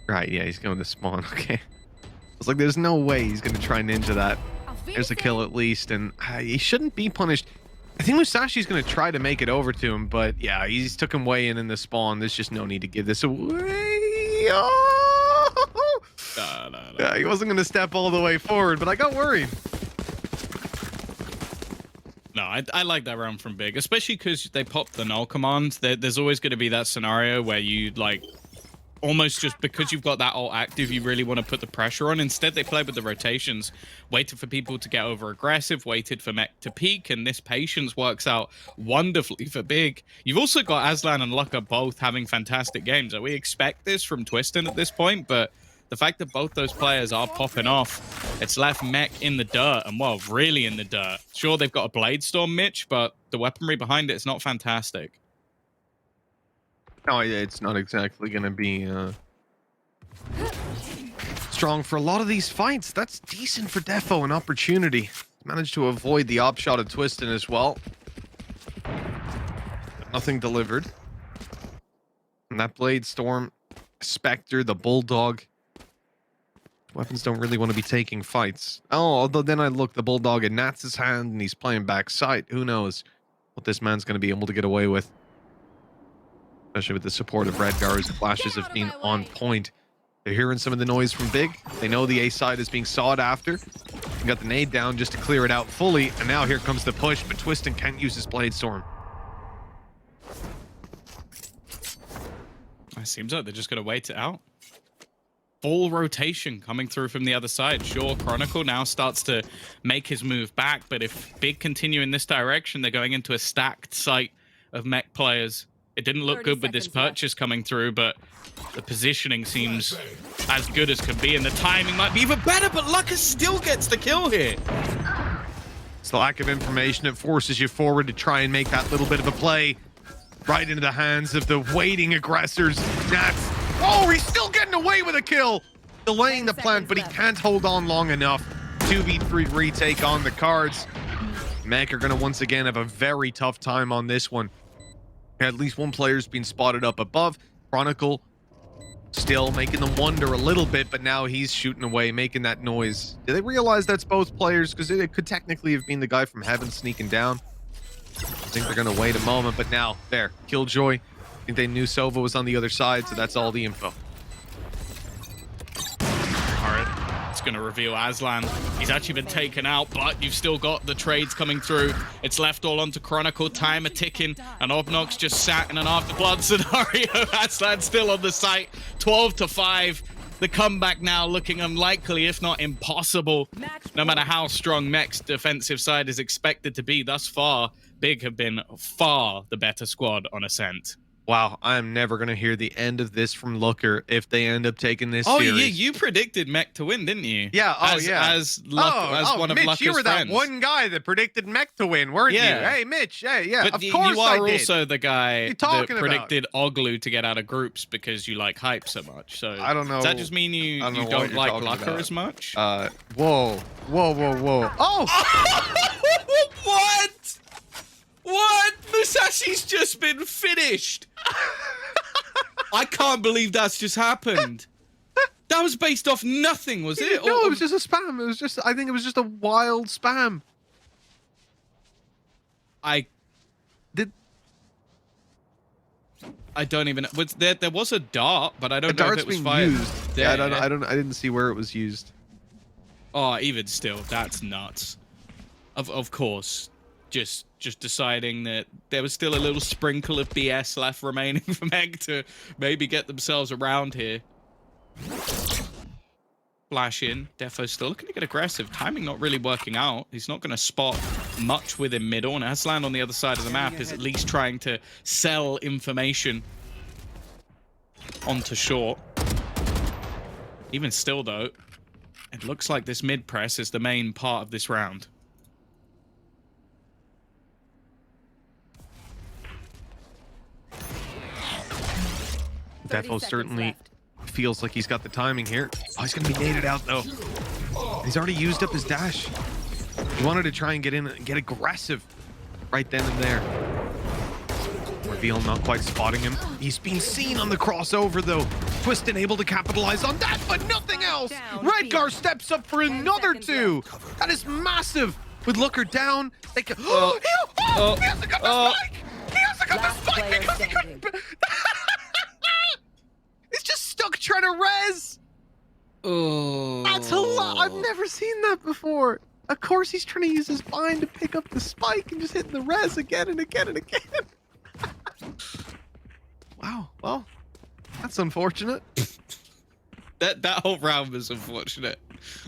Right, yeah, he's going to spawn. Okay. I was like, there's no way he's going to try ninja that. There's a kill at least, and he shouldn't be punished. I think Musashi's going to try to make it over to him, but yeah, he's took him way in the spawn. There's just no need to give this away. Oh! No. Yeah, he wasn't going to step all the way forward, but I got worried. No, I like that round from Big, especially because they popped the null command. There's always going to be that scenario where you, like, almost just because you've got that ult active, you really want to put the pressure on. Instead, they played with the rotations, waited for people to get over aggressive, waited for Mech to peak, and this patience works out wonderfully for Big. You've also got Aslan and Lucka both having fantastic games. We expect this from Twistin at this point, but the fact that both those players are popping off, it's left Mech in the dirt, and well, really in the dirt. Sure, they've got a Blade Storm, Mitch, but the weaponry behind it is not fantastic. No, it's not exactly going to be strong for a lot of these fights. That's decent for Defo, an opportunity Managed to avoid the op shot of Twistin as well. But nothing delivered. And that Blade Storm, Spectre, the Bulldog. Weapons don't really want to be taking fights. Oh, although then I look the Bulldog in Nats' hand and he's playing backside. Who knows what this man's going to be able to get away with. Especially with the support of Redgar's flashes have been on point. They're hearing some of the noise from Big. They know the A side is being sought after. He got the nade down just to clear it out fully. And now here comes the push, but Twistin can't use his Blade Storm. It seems like they're just going to wait it out. Full rotation coming through from the other side. Sure, Chronicle now starts to make his move back, but if Big continue in this direction, they're going into a stacked site of mech players. It didn't look good with this purchase coming through, but the positioning seems as good as could be, and the timing might be even better, but Lucas still gets the kill here. It's the lack of information that forces you forward to try and make that little bit of a play right into the hands of the waiting aggressors. Nats. Oh, he's still getting away with a kill. Delaying the plant, but he can't hold on long enough. 2v3 retake on the cards. Mech are going to once again have a very tough time on this one. At least one player's been spotted up above. Chronicle still making them wonder a little bit, but now he's shooting away, making that noise. Do they realize that's both players? Because it could technically have been the guy from Heaven sneaking down. I think they're going to wait a moment, but now, there, Killjoy. I think they knew Sova was on the other side, so that's all the info. Alright, it's going to reveal Aslan. He's actually been taken out, but you've still got the trades coming through. It's left all onto Chronicle, timer ticking, and Obnox just sat in an afterblood scenario. Aslan still on the site, 12-5. The comeback now looking unlikely, if not impossible. No matter how strong Mech's defensive side is expected to be thus far, Big have been far the better squad on Ascent. Wow, I am never going to hear the end of this from Looker if they end up taking this series. series. Yeah, you predicted Mech to win, didn't you? Yeah, as one of Mitch, Lucker's you were friends. That one guy that predicted Mech to win, weren't you? Hey, Mitch, hey, yeah, but of course you are also the guy that predicted Oglu to get out of groups because you like hype so much. So I don't know. Does that just mean you don't like Lucker as much? Whoa. Oh! What? What? Musashi's just been finished. I can't believe that's just happened. That was based off nothing, was it? No, it was just a spam. It was just, I think it was just a wild spam. I don't even know. There was a dart, but I don't know if it was fired. Used. Yeah, I didn't see where it was used. Oh, even still, that's nuts. Of course. Just deciding that there was still a little sprinkle of BS left remaining for Meg to maybe get themselves around here. Flash in. Defo's still looking to get aggressive. Timing not really working out. He's not going to spot much within middle. And Aslan on the other side of the map is at least trying to sell information onto short. Even still, though, it looks like this mid press is the main part of this round. Defo certainly feels like he's got the timing here. Oh, he's going to be naded out, though. He's already used up his dash. He wanted to try and get in and get aggressive right then and there. Reveal not quite spotting him. He's being seen on the crossover, though. Twistin able to capitalize on that, but nothing else. Redgar steps up for another two. That is massive. With Looker down, they can... he hasn't got the spike! He hasn't got the spike because he couldn't... He's just stuck trying to res. Oh, that's a lot. I've never seen that before. Of course, he's trying to use his bind to pick up the spike and just hitting the res again and again and again. Wow. Well, that's unfortunate. that whole round was unfortunate.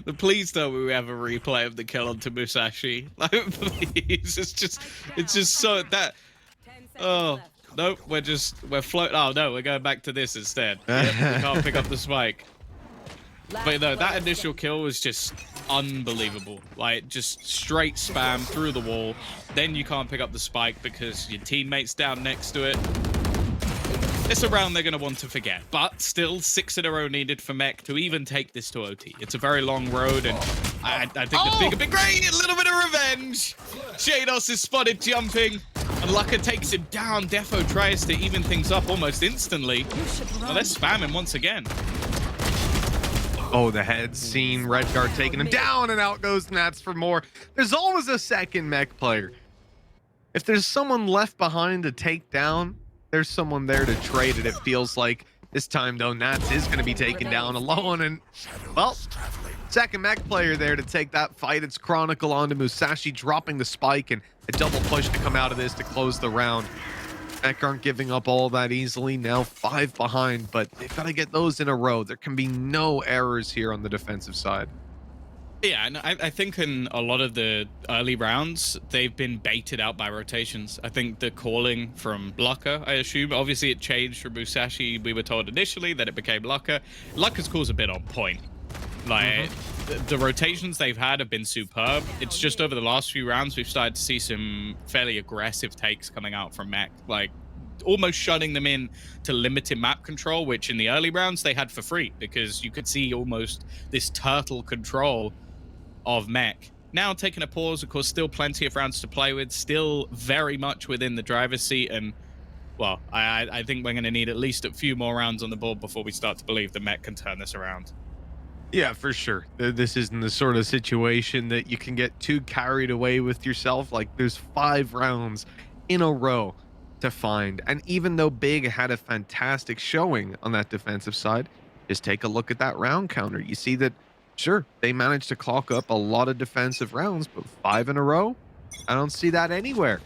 But please don't we have a replay of the kill onto Musashi. Like, please. It's just so that. Oh. Nope, we're floating. Oh no, we're going back to this instead. Yep, we can't pick up the spike. But no, that initial kill was just unbelievable. Like, just straight spam through the wall. Then you can't pick up the spike because your teammate's down next to it. It's a round they're going to want to forget. But still, 6 in a row needed for Mech to even take this to OT. It's a very long road, and I think the big, a bit great. A little bit of revenge. Shados is spotted jumping, and Lucka takes him down. Defo tries to even things up almost instantly. Well, they're spamming once again. Oh, the head seen. Redguard taking him down, and out goes Nats for more. There's always a second mech player. If there's someone left behind to take down, there's someone there to trade it. It feels like this time, though, Nats is going to be taken down alone. And, well, second mech player there to take that fight. It's Chronicle onto Musashi, dropping the spike, and a double push to come out of this to close the round. Mech aren't giving up all that easily. Now 5 behind, but they've got to get those in a row. There can be no errors here on the defensive side. Yeah, and I think in a lot of the early rounds, they've been baited out by rotations. I think the calling from Lucka, I assume, obviously it changed from Musashi. We were told initially that it became Lucka. Lucka's call's a bit on point. Like, the rotations they've had have been superb. It's just over the last few rounds, we've started to see some fairly aggressive takes coming out from Mech, like almost shutting them in to limited map control, which in the early rounds they had for free, because you could see almost this turtle control of Mech. Now taking a pause, of course, still plenty of rounds to play with, still very much within the driver's seat, and well, I think we're going to need at least a few more rounds on the board before we start to believe that Mech can turn this around. Yeah, for sure. This isn't the sort of situation that you can get too carried away with yourself. Like, there's 5 rounds in a row to find. And even though Big had a fantastic showing on that defensive side, just take a look at that round counter. You see that, sure, they managed to clock up a lot of defensive rounds, but 5 in a row? I don't see that anywhere.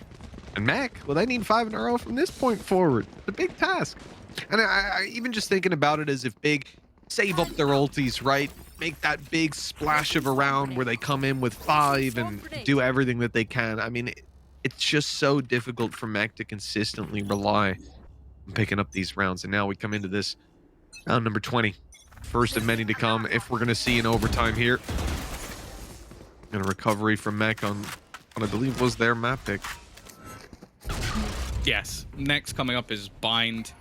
And Mech, well, they need 5 in a row from this point forward. It's a big task. And I even just thinking about it as if Big save up their ultis, right? Make that big splash of a round where they come in with 5 and do everything that they can. I mean, it's just so difficult for Mech to consistently rely on picking up these rounds. And now we come into this round number 20. First of many to come if we're going to see an overtime here. And a recovery from Mech on what I believe was their map pick. Yes. Next coming up is Bind,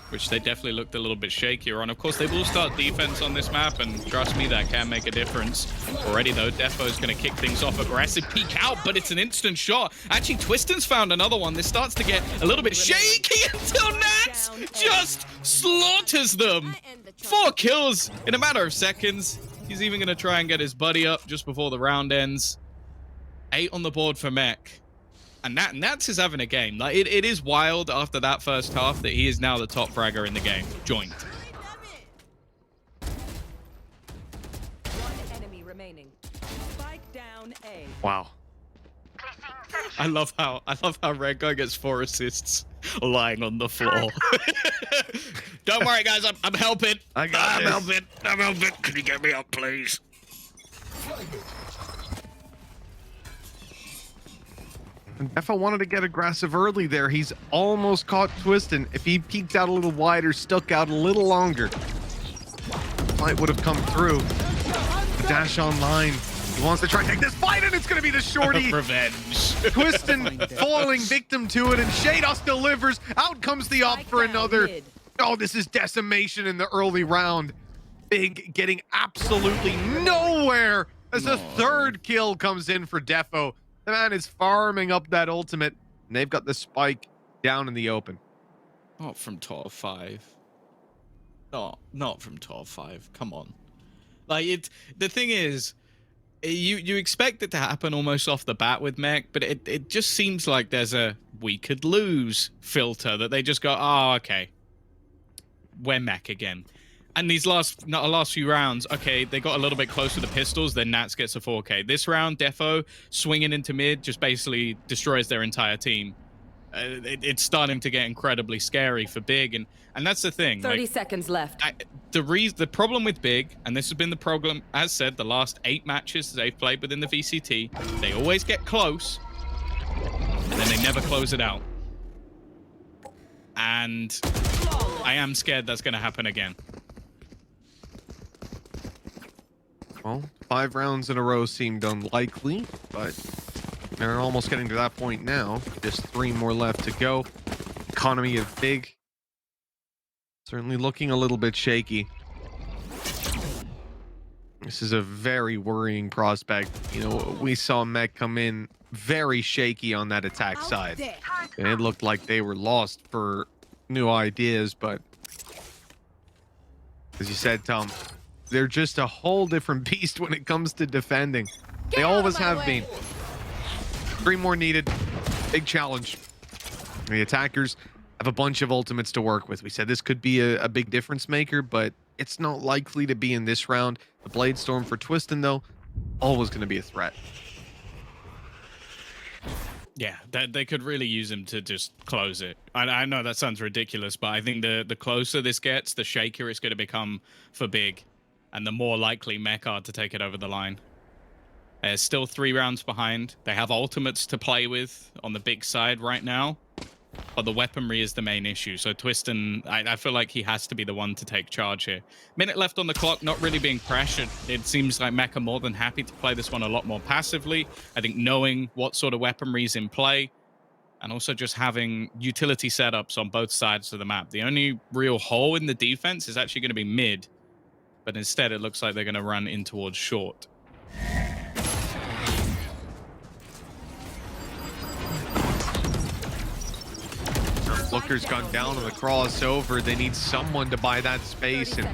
which they definitely looked a little bit shakier on. Of course, they will start defense on this map, and trust me, that can make a difference. Already, though, Defo is going to kick things off. Aggressive peek out, but it's an instant shot. Actually, Twiston's found another one. This starts to get a little bit shaky until Nats just slaughters them. 4 kills in a matter of seconds. He's even going to try and get his buddy up just before the round ends. 8 on the board for Mech. And Nats is having a game. Like, it is wild after that first half that he is now the top fragger in the game. Joint. One enemy remaining. Spike down A. Wow. I love how Red Guy gets 4 assists lying on the floor. Don't worry, guys. I'm helping. I'm helping. I'm helping. Can you get me up, please? Defo wanted to get aggressive early there. He's almost caught Twiston. If he peeked out a little wider, stuck out a little longer, fight would have come through. Dash online. He wants to try and take this fight, and it's going to be the shorty. Revenge. Twiston falling victim to it, and Shados delivers. Out comes the op for another. Oh, this is decimation in the early round. Big getting absolutely nowhere as a 3rd kill comes in for Defo. The man is farming up that ultimate, and they've got the spike down in the open. Not from top 5. Not from top 5. Come on. Like, the thing is, you expect it to happen almost off the bat with Mech, but it just seems like there's a we could lose filter that they just go, oh, okay, we're Mech again. And these last few rounds, okay, they got a little bit close to the pistols, then Nats gets a 4K. This round, Defo swinging into mid just basically destroys their entire team. It's starting to get incredibly scary for Big, and that's the thing. 30 seconds left. The problem with Big, and this has been the problem, as said, the last 8 matches they've played within the VCT, they always get close, and then they never close it out. And I am scared that's going to happen again. Well, 5 rounds in a row seemed unlikely, but they're almost getting to that point now. Just 3 more left to go. Economy of Big certainly looking a little bit shaky. This is a very worrying prospect. You know, we saw Mech come in very shaky on that attack side, and it looked like they were lost for new ideas. But as you said, Tom, they're just a whole different beast when it comes to defending. They always have been. 3 more needed. Big challenge. The attackers have a bunch of ultimates to work with. We said this could be a big difference maker, but it's not likely to be in this round. The Blade Storm for Twistin, though, always going to be a threat. Yeah, they could really use him to just close it. I know that sounds ridiculous, but I think the closer this gets, the shakier it's going to become for Big, and the more likely Mech are to take it over the line. They're still 3 rounds behind. They have ultimates to play with on the Big side right now, but the weaponry is the main issue. So Twistin, I feel like he has to be the one to take charge here. Minute left on the clock, not really being pressured. It seems like Mech are more than happy to play this one a lot more passively. I think knowing what sort of weaponry is in play, and also just having utility setups on both sides of the map. The only real hole in the defense is actually going to be mid, but instead it looks like they're going to run in towards short. Looker's gone down on the crossover. They need someone to buy that space, and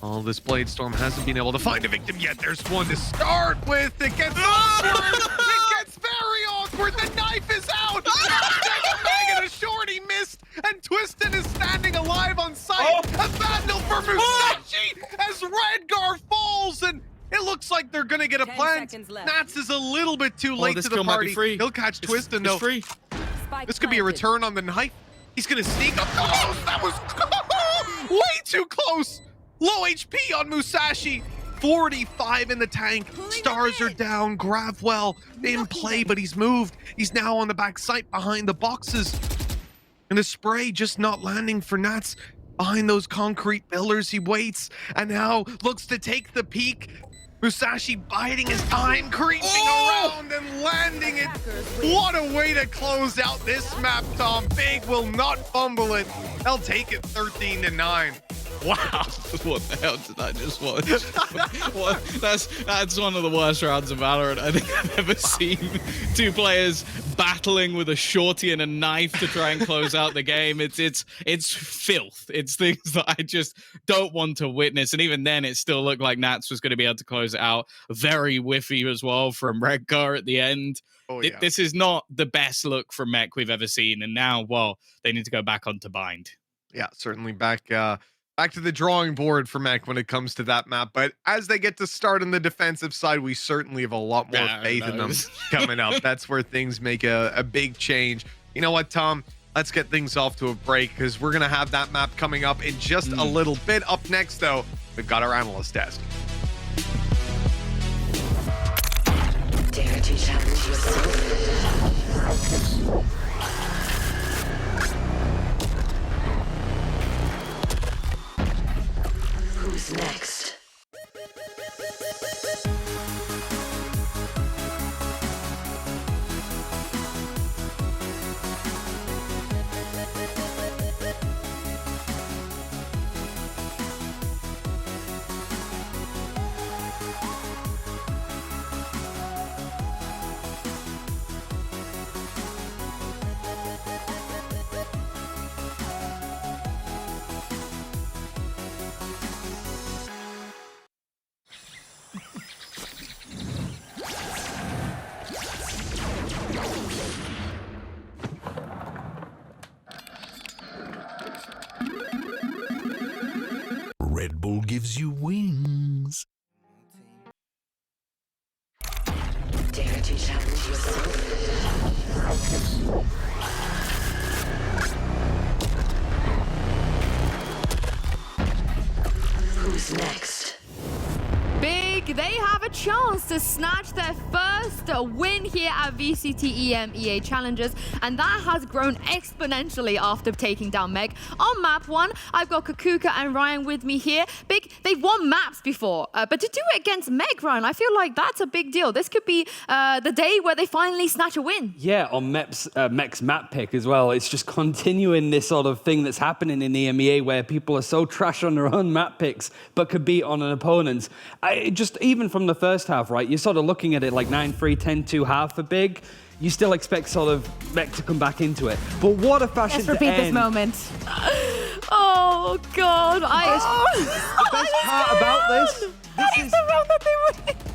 oh, this Blade Storm hasn't been able to find a victim yet. There's one to start with. It gets awkward. It gets very awkward. The knife is out. And a shorty missed, and Twistin is standing alive on site. A battle for Musashi as Redgar falls, and it looks like they're gonna get a plant. Nats is a little bit too late to the party. He'll catch Twistin though. Free. This could be a return on the knife. He's gonna sneak up. Oh, that was way too close. Low HP on Musashi. 45 in the tank. Stars are down. Gravwell in play, but he's moved. He's now on the back site behind the boxes. And the spray just not landing for Nats. Behind those concrete pillars, he waits and now looks to take the peek. Musashi biding his time, creeping around and landing it. What a way to close out this map, Tom. Big will not fumble it. They'll take it 13-9. Wow, what the hell did I just watch? That's one of the worst rounds of Valorant I think I've ever seen. 2 players battling with a shorty and a knife to try and close out the game. It's filth. It's things that I just don't want to witness. And even then, it still looked like Nats was going to be able to close it out. Very whiffy as well from Redgar at the end. Oh, yeah. This is not the best look from Mech we've ever seen. And now, well, they need to go back onto Bind. Yeah, certainly back to the drawing board for Mech when it comes to that map. But as they get to start on the defensive side, we certainly have a lot more faith in them coming up. That's where things make a big change. You know what, Tom? Let's get things off to a break because we're going to have that map coming up in just a little bit. Up next, though, we've got our analyst desk. Dare to challenge yourself. Who's next? Red Bull gives you wings. Dare to challenge yourself. Who's next? Big, they have a chance to snatch their first win here at VCT Emea Challenges, and that has grown exponentially after taking down Meg. On map 1, I've got Kakuka and Ryan with me here. Big, they've won maps before, but to do it against Meg, Ryan, I feel like that's a big deal. This could be the day where they finally snatch a win. Yeah, on Mech's map pick as well. It's just continuing this sort of thing that's happening in the EMEA where people are so trash on their own map picks, but could beat on an opponent. Just even from the first half, right? You're sort of looking at it like 9-3, 10-2 half for Big. You still expect sort of Mech to come back into it. But what a fashion Let's repeat this moment. Oh, God. The best part about this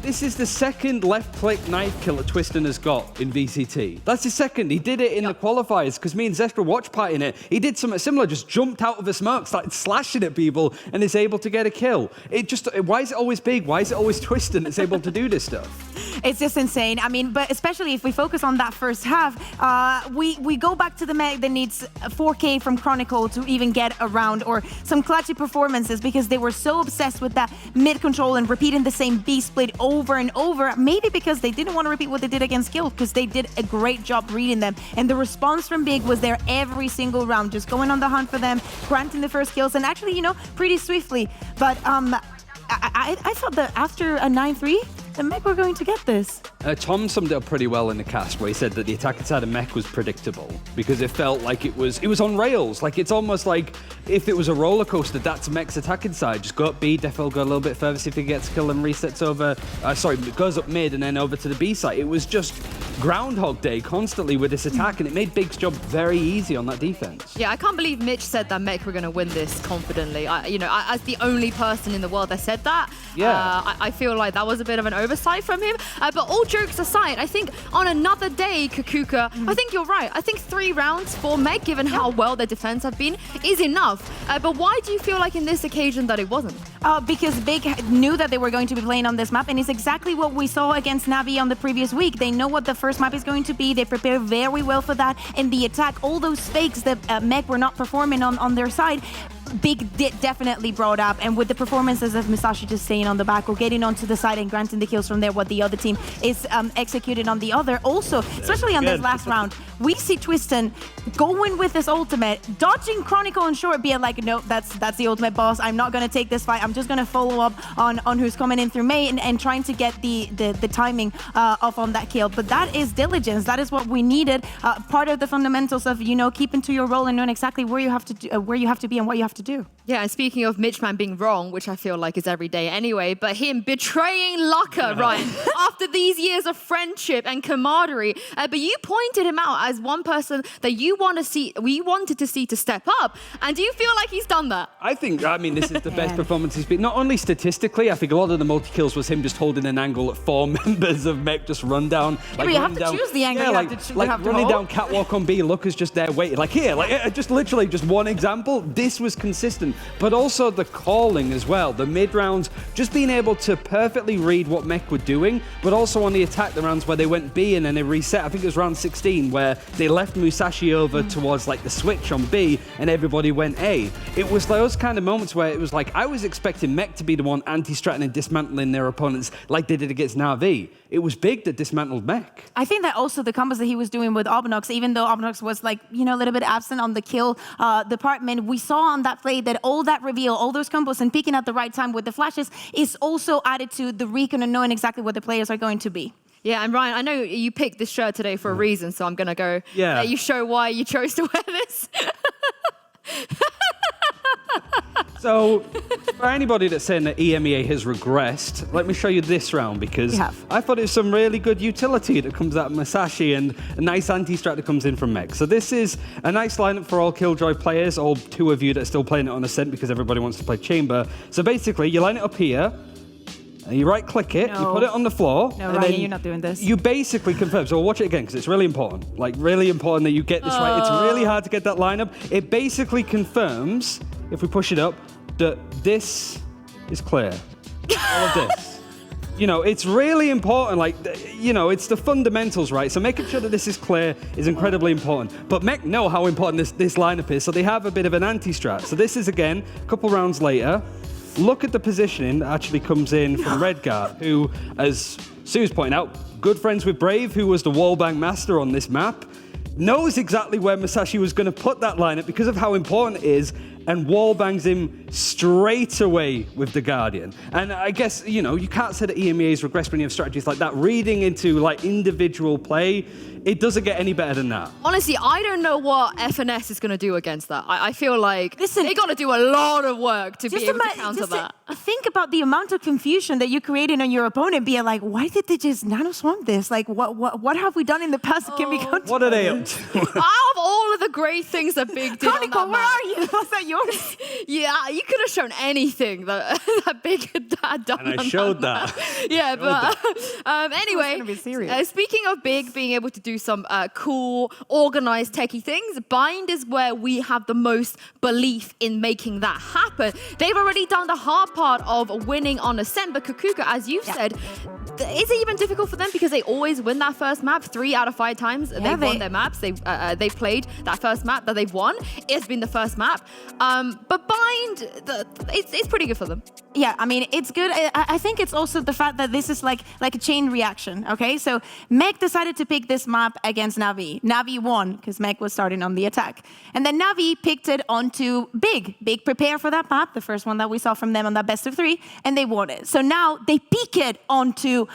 this is the second left-click knife kill that Twiston has got in VCT. That's his second. He did it in the qualifiers because me and Zestra watch partying it. He did something similar, just jumped out of a smoke, started slashing at people, and is able to get a kill. Why is it always Big? Why is it always Twiston that's able to do this stuff? It's just insane. I mean, but especially if we focus on that first half, we go back to the Meg that needs 4K from Chronicle to even get around, or some clutchy performances, because they were so obsessed with that mid control and repeating the same B split over and over, maybe because they didn't want to repeat what they did against Guild, because they did a great job reading them. And the response from Big was there every single round, just going on the hunt for them, granting the first kills, and actually, you know, pretty swiftly. But I thought that after a 9-3, the Mech were going to get this. Tom summed it up pretty well in the cast where he said that the attack inside of Mech was predictable because it felt like it was on rails. Like it's almost like if it was a roller coaster, that's Mech's attack inside. Just go up B, Defo go a little bit further, see if he gets killed and resets over. Goes up mid and then over to the B side. It was just Groundhog Day constantly with this attack, and it made Big's job very easy on that defense. Yeah, I can't believe Mitch said that Mech were going to win this confidently. As the only person in the world that said that, I feel like that was a bit of an oversight from him. But all jokes aside, I think on another day, Kakuka, I think you're right. I think 3 rounds for Meg, given how well their defense have been, is enough. But why do you feel like in this occasion that it wasn't? Because Big knew that they were going to be playing on this map, and it's exactly what we saw against Navi on the previous week. They know what the first map is going to be. They prepare very well for that. And the attack, all those fakes that Meg were not performing on their side, Big definitely brought up, and with the performances of Musashi just staying on the back or getting onto the side and granting the kills from there, what the other team is executing on the other. Also, especially on this last round, we see Twiston going with his ultimate, dodging Chronicle and short, being like, no, that's the ultimate boss. I'm not going to take this fight. I'm just going to follow up on who's coming in through May and trying to get the timing off on that kill. But that is diligence. That is what we needed. Part of the fundamentals of, keeping to your role and knowing exactly where you have to do, where you have to be and what you have to do. Yeah, and speaking of Mitchman being wrong, which I feel like is every day anyway, but him betraying Laka, Ryan, after these years of friendship and camaraderie. But you pointed him out as one person that we wanted to see to step up. And do you feel like he's done that? I mean, this is the best performance he's been. Not only statistically, I think a lot of the multi-kills was him just holding an angle at 4 members of Mech just run down. But you have to choose the angle. Yeah, you have to running hold. down catwalk on B, Luca's just there waiting. Like here, just literally just one example. This was consistent, but also the calling as well. The mid rounds, just being able to perfectly read what Mech were doing, but also on the attack, the rounds where they went B and then they reset. I think it was round 16 where they left Musashi over towards like the switch on B and everybody went A. It was those kind of moments where it was like, I was expecting Mech to be the one anti-stratting and dismantling their opponents like they did against Na'Vi. It was Big that dismantled Mech. I think that also the combos that he was doing with Obnox, even though Obnox was like, a little bit absent on the kill department, we saw on that play that all that reveal, all those combos and peeking at the right time with the flashes is also added to the recon and knowing exactly what the players are going to be. Yeah, and Ryan, I know you picked this shirt today for a reason, so I'm going to go let you show why you chose to wear this. So, for anybody that's saying that EMEA has regressed, let me show you this round because I thought it was some really good utility that comes out of Musashi and a nice anti-strat that comes in from Mech. So this is a nice lineup for all Killjoy players, all 2 of you that are still playing it on Ascent because everybody wants to play Chamber. So basically, you line it up here, and you right-click it, you put it on the floor. No, Ryan, you're not doing this. You basically confirm. So we'll watch it again because it's really important. Like, really important that you get this right. It's really hard to get that lineup. It basically confirms, if we push it up, that this is clear. All of this. It's really important. Like, it's the fundamentals, right? So making sure that this is clear is incredibly important. But Mech know how important this lineup is, so they have a bit of an anti-strat. So this is, again, a couple rounds later. look at the positioning that actually comes in from Redguard, who, as Sue's pointing out, good friends with Brave, who was the wallbang master on this map, knows exactly where Masashi was going to put that lineup because of how important it is, and wallbangs him straight away with the Guardian. And I guess, you know, you can't say that EMEA's regressed when you have strategies like that. Reading into, like, individual play, it doesn't get any better than that. Honestly, I don't know what FNS is going to do against that. I feel like they got to do a lot of work to be able to counter that. Think about the amount of confusion that you created on your opponent, being like, why did they just nano swamp this? Like, what have we done in the past that can be countered? What are they up to? Out of all of the great things that Big did Chronicle, on that where map, are you? Was that yours? yeah, you could have shown anything that, that Big had done. And I on showed that. that. Yeah, but anyway, gonna be serious. speaking of Big being able to do some cool, organized, techie things, Bind is where we have the most belief in making that happen. They've already done the hard part of winning on Ascent, but Kakuka, as you've said, is it even difficult for them because they always win that first map 3 out of 5 times? They've won their maps. They've played that first map that they've won. It's been the first map. But Bind, it's pretty good for them. Yeah, I mean, it's good. I think it's also the fact that this is like a chain reaction, okay? So Meg decided to pick this map against Navi. Navi won because Meg was starting on the attack. And then Navi picked it onto Big. Big prepared for that map, the first one that we saw from them on that best of 3, and they won it. So now they peek it onto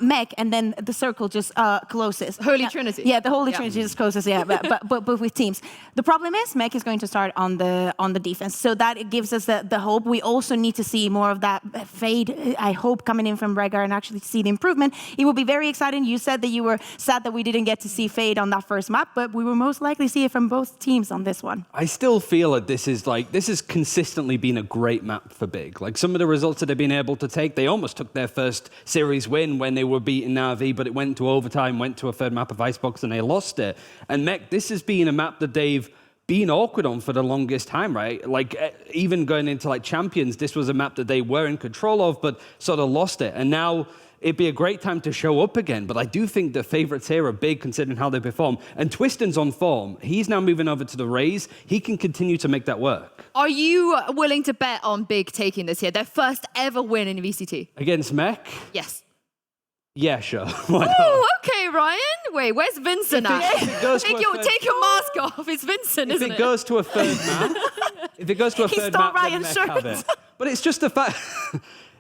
Meg, and then the circle just closes. Holy Trinity. Yeah, the Holy Trinity just closes, yeah, but with teams. The problem is Meg is going to start on the defense. So that gives us the hope. We also need to see more of that fade, I hope, coming in from Rhaegar and actually see the improvement. It will be very exciting. You said that you were sad that we didn't get to see fade on that first map, but we will most likely see it from both teams on this one. I still feel that this has consistently been a great map for Big. Like, some of the results that they've been able to take, they almost took their first series win when they were beating Navi, but it went to overtime, went to a third map of Icebox, and they lost it. And Mech, this has been a map that they've been awkward on for the longest time, right? Like, even going into like Champions, this was a map that they were in control of, but sort of lost it. And now it'd be a great time to show up again. But I do think the favorites here are Big, considering how they perform. And Twiston's on form. He's now moving over to the Rays. He can continue to make that work. Are you willing to bet on Big taking this here? Their first ever win in VCT. Against Mech? Yes. Yeah, sure. Oh, okay, Ryan. Wait, where's Vincent at? Take your mask off. It's Vincent, isn't it? If it goes to a third map, if it goes to a third map, then Mech have it. But it's just a fact.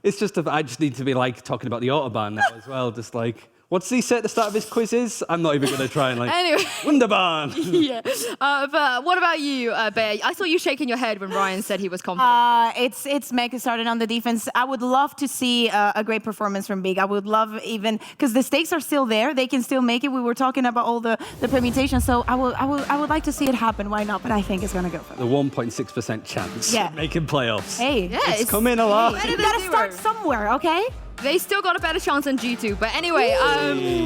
It's just I just need to be like talking about the Autobahn now as well. Just like, what's he say at the start of his quizzes? I'm not even going to try and like. Anyway. Wunderbahn. Yeah. But what about you, Bear? I saw you shaking your head when Ryan said he was confident. It's Meg started on the defense. I would love to see a great performance from Big. I would love even because the stakes are still there. They can still make it. We were talking about all the permutations, so I would like to see it happen. Why not? But I think it's gonna go for the 1.6% chance of making playoffs. Hey, yeah, it's coming along. You gotta start somewhere, okay? They still got a better chance than G2. But anyway,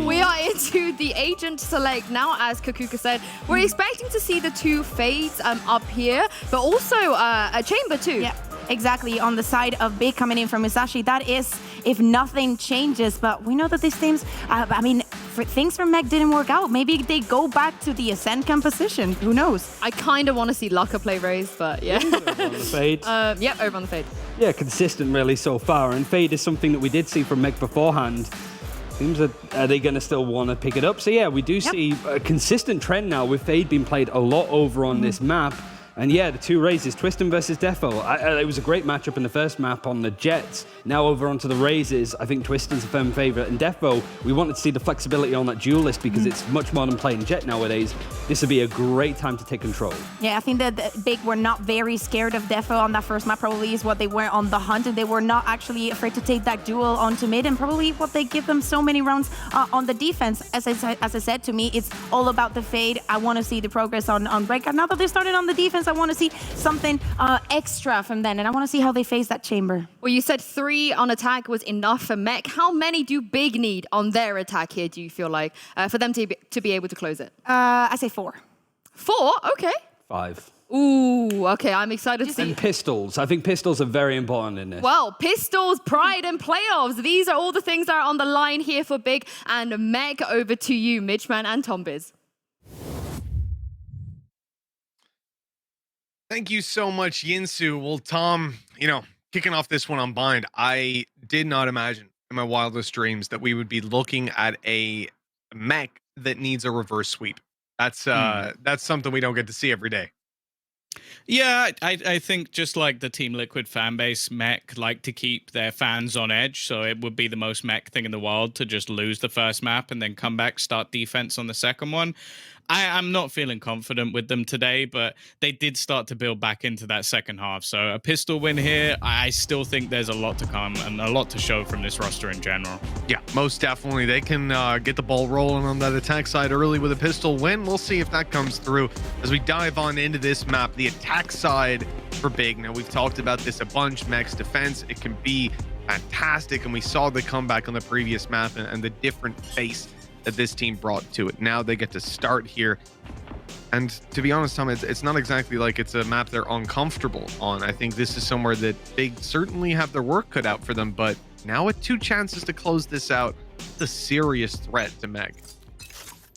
we are into the agent select now, as Kakuka said. We're expecting to see the 2 fades up here, but also a chamber too. Yeah, exactly. On the side of Big coming in from Musashi, that is if nothing changes. But we know that these teams, I mean, things from Meg didn't work out. Maybe they go back to the Ascent composition. Who knows? I kind of want to see Lucka play Raze, but yeah. Over on the fade. Yep, over on the fade. Yeah, consistent really so far. And fade is something that we did see from Meg beforehand. Seems that are they going to still want to pick it up? So yeah, we do see a consistent trend now with fade being played a lot over on this map. And yeah, the 2 Razes, Twiston versus Defo. It was a great matchup in the first map on the Jets. Now over onto the Razes, I think Twiston's a firm favorite. And Defo, we wanted to see the flexibility on that duelist because it's much more than playing Jet nowadays. This would be a great time to take control. Yeah, I think that Big were not very scared of Defo on that first map. Probably is what they were on the hunt, and they were not actually afraid to take that duel onto mid, and probably what they give them so many rounds on the defense. As I said, to me, it's all about the fade. I want to see the progress on Breakout. Now that they started on the defense, I want to see something extra from them, and I want to see how they face that chamber. Well, you said 3 on attack was enough for Mech. How many do Big need on their attack here, do you feel like, for them to be able to close it? I say 4. 4? Okay. 5. Ooh, okay, I'm excited to see. And pistols. I think pistols are very important in this. Well, pistols, pride, and playoffs. These are all the things that are on the line here for Big. And Meg, over to you, Midgeman and Tombiz. Thank you so much, Yinsu. Well, Tom, kicking off this one on Bind, I did not imagine in my wildest dreams that we would be looking at a mech that needs a reverse sweep. That's something we don't get to see every day. Yeah, I think just like the Team Liquid fan base, mech like to keep their fans on edge, so it would be the most mech thing in the world to just lose the first map and then come back, start defense on the second one. I'm not feeling confident with them today, but they did start to build back into that second half. So a pistol win here, I still think there's a lot to come and a lot to show from this roster in general. Yeah, most definitely. They can get the ball rolling on that attack side early with a pistol win. We'll see if that comes through as we dive on into this map. The attack side for Big. Now, we've talked about this a bunch. Mech's defense, it can be fantastic, and we saw the comeback on the previous map and the different face that this team brought to it. Now they get to start here. And to be honest, Tom, it's not exactly like it's a map they're uncomfortable on. I think this is somewhere that Big certainly have their work cut out for them, but now with 2 chances to close this out, it's a serious threat to Mech.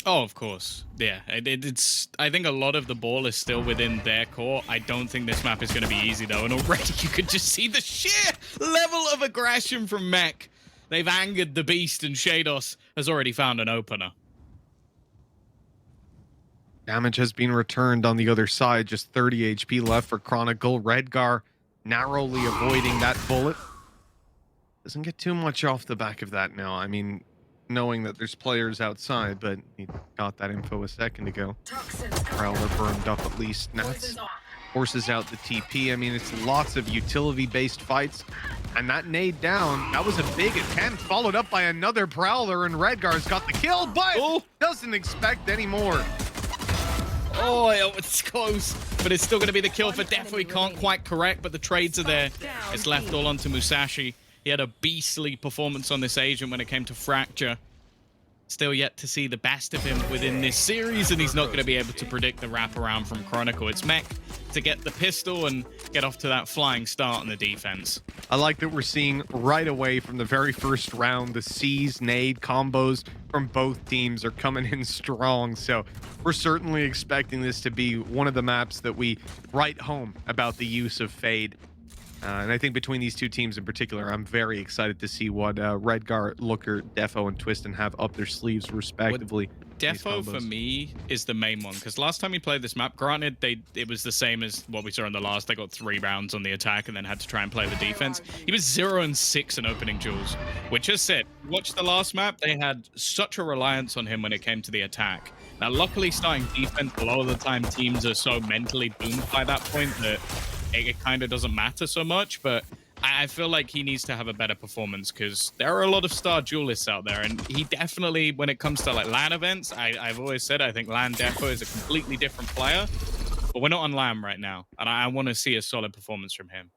Oh, of course. Yeah, it's. I think a lot of the ball is still within their core. I don't think this map is going to be easy, though. And already you could just see the sheer level of aggression from Mech. They've angered the beast, and Shados has already found an opener. Damage has been returned on the other side. Just 30 HP left for Chronicle. Redgar narrowly avoiding that bullet. Doesn't get too much off the back of that now. I mean, knowing that there's players outside, but he got that info a second ago. Prowler burned up at least. Nats forces out the TP. I mean, it's lots of utility-based fights. And that nade down, that was a big attempt, followed up by another Prowler, and Redgar's got the kill, but doesn't expect any more. Oh, it's close, but it's still going to be the kill for Defo. He can't quite correct, but the trades are there. It's left all onto Musashi. He had a beastly performance on this agent when it came to Fracture. Still yet to see the best of him within this series, and he's not going to be able to predict the wraparound from Chronicle. It's Mech to get the pistol and get off to that flying start on the defense. I like that we're seeing right away from the very first round, the seize, nade combos from both teams are coming in strong. So we're certainly expecting this to be one of the maps that we write home about the use of Fade. And I think between these two teams in particular, I'm very excited to see what Redgar, Looker, Defo, and Twistin have up their sleeves respectively. Defo for me is the main one, because last time we played this map, granted it was the same as what we saw in the last. They got 3 rounds on the attack and then had to try and play the defense. He was 0-6 in opening duels, which is it. Watch the last map, they had such a reliance on him when it came to the attack. Now luckily starting defense, a lot of the time teams are so mentally doomed by that point that it kind of doesn't matter so much, but I feel like he needs to have a better performance because there are a lot of star duelists out there, and he definitely, when it comes to like LAN events, I've always said I think LAN Defo is a completely different player, but we're not on LAN right now, and I want to see a solid performance from him.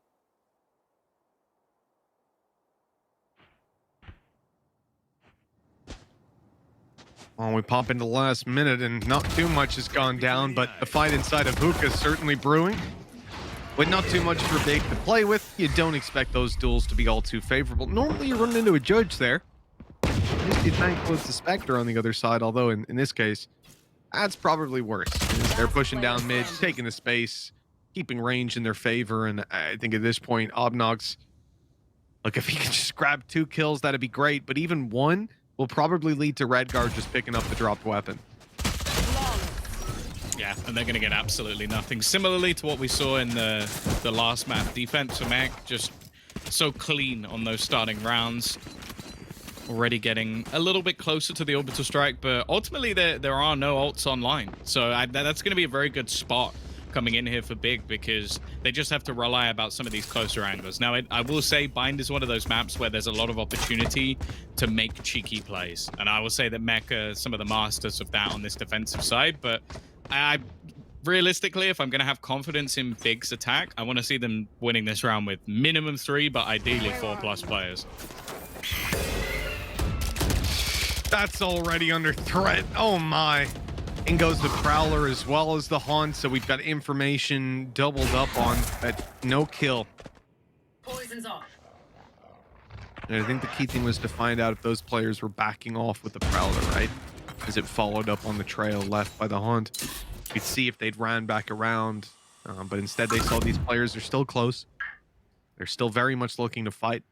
Well, we pop into the last minute, and not too much has gone down, but the fight inside of Hookah is certainly brewing. With not too much for Big to play with, you don't expect those duels to be all too favorable. Normally, you run into a judge there. At least you thank close the Spectre on the other side, although in this case, that's probably worse. They're pushing down mid, taking the space, keeping range in their favor, and I think at this point, Obnox, look, if he can just grab 2 kills, that'd be great, but even 1 will probably lead to Redgar just picking up the dropped weapon. Yeah, and they're going to get absolutely nothing. Similarly to what we saw in the last map, defense for Mech just so clean on those starting rounds. Already getting a little bit closer to the orbital strike, but ultimately there are no ults online. So that's going to be a very good spot coming in here for Big because they just have to rely about some of these closer angles. Now, I will say Bind is one of those maps where there's a lot of opportunity to make cheeky plays. And I will say that Mech are some of the masters of that on this defensive side, but realistically, if I'm going to have confidence in Big's attack, I want to see them winning this round with minimum 3, but ideally 4+ players. That's already under threat. Oh my. In goes the Prowler as well as the Haunt, so we've got information doubled up on that no kill. Poison's off. And I think the key thing was to find out if those players were backing off with the Prowler, right? As it followed up on the trail left by the Haunt. You'd see if they'd ran back around, but instead they saw these players are still close. They're still very much looking to fight.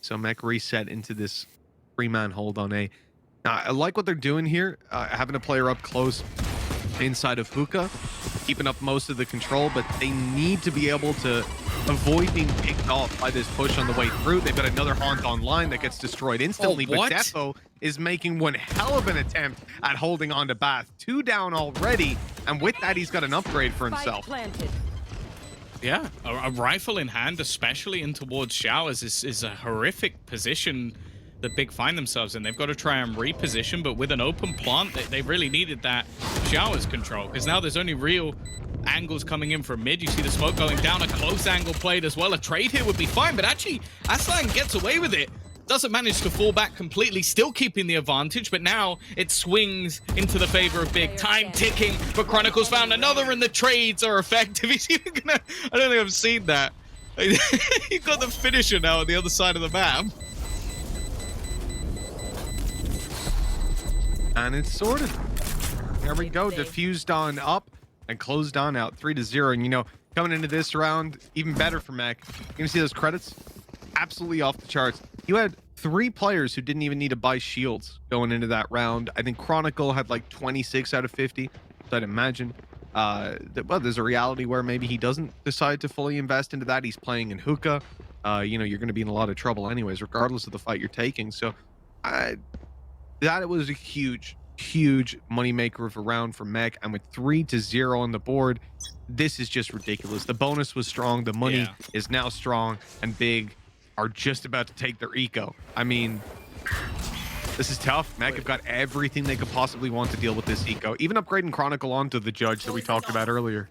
So Mech reset into this 3-man hold on A. Now, I like what they're doing here, having a player up close inside of Hookah, keeping up most of the control, but they need to be able to avoid being picked off by this push on the way through. They've got another Haunt online that gets destroyed instantly, but Defo is making one hell of an attempt at holding on to Bath. 2 down already, and with that, he's got an upgrade for himself. Yeah, a rifle in hand, especially in towards Showers, is a horrific position that Big find themselves in. They've got to try and reposition, but with an open plant, they really needed that Showers control, because now there's only real angles coming in from mid. You see the smoke going down, a close angle played as well. A trade here would be fine, but actually, Aslan gets away with it. Doesn't manage to fall back completely, still keeping the advantage, but now it swings into the favor of Big. Time ticking, but Chronicles found another, and the trades are effective. He's even gonna, I don't think I've seen that. He got the finisher now on the other side of the map. And it's sorted. There we go, diffused on up and closed on out, 3-0. And you know, coming into this round, even better for Mech. You can see those credits, absolutely off the charts. You had 3 players who didn't even need to buy shields going into that round. I think Chronicle had like 26 out of 50. So I'd imagine that, well, there's a reality where maybe he doesn't decide to fully invest into that. He's playing in Hookah. You know, you're going to be in a lot of trouble anyways, regardless of the fight you're taking. So that was a huge moneymaker of a round for Mech, and with 3-0 on the board, this is just ridiculous. The bonus was strong, the money is now strong, and Big are just about to take their eco. I mean, this is tough. Mech have got everything they could possibly want to deal with this eco, even upgrading Chronicle onto the Judge that we talked about earlier.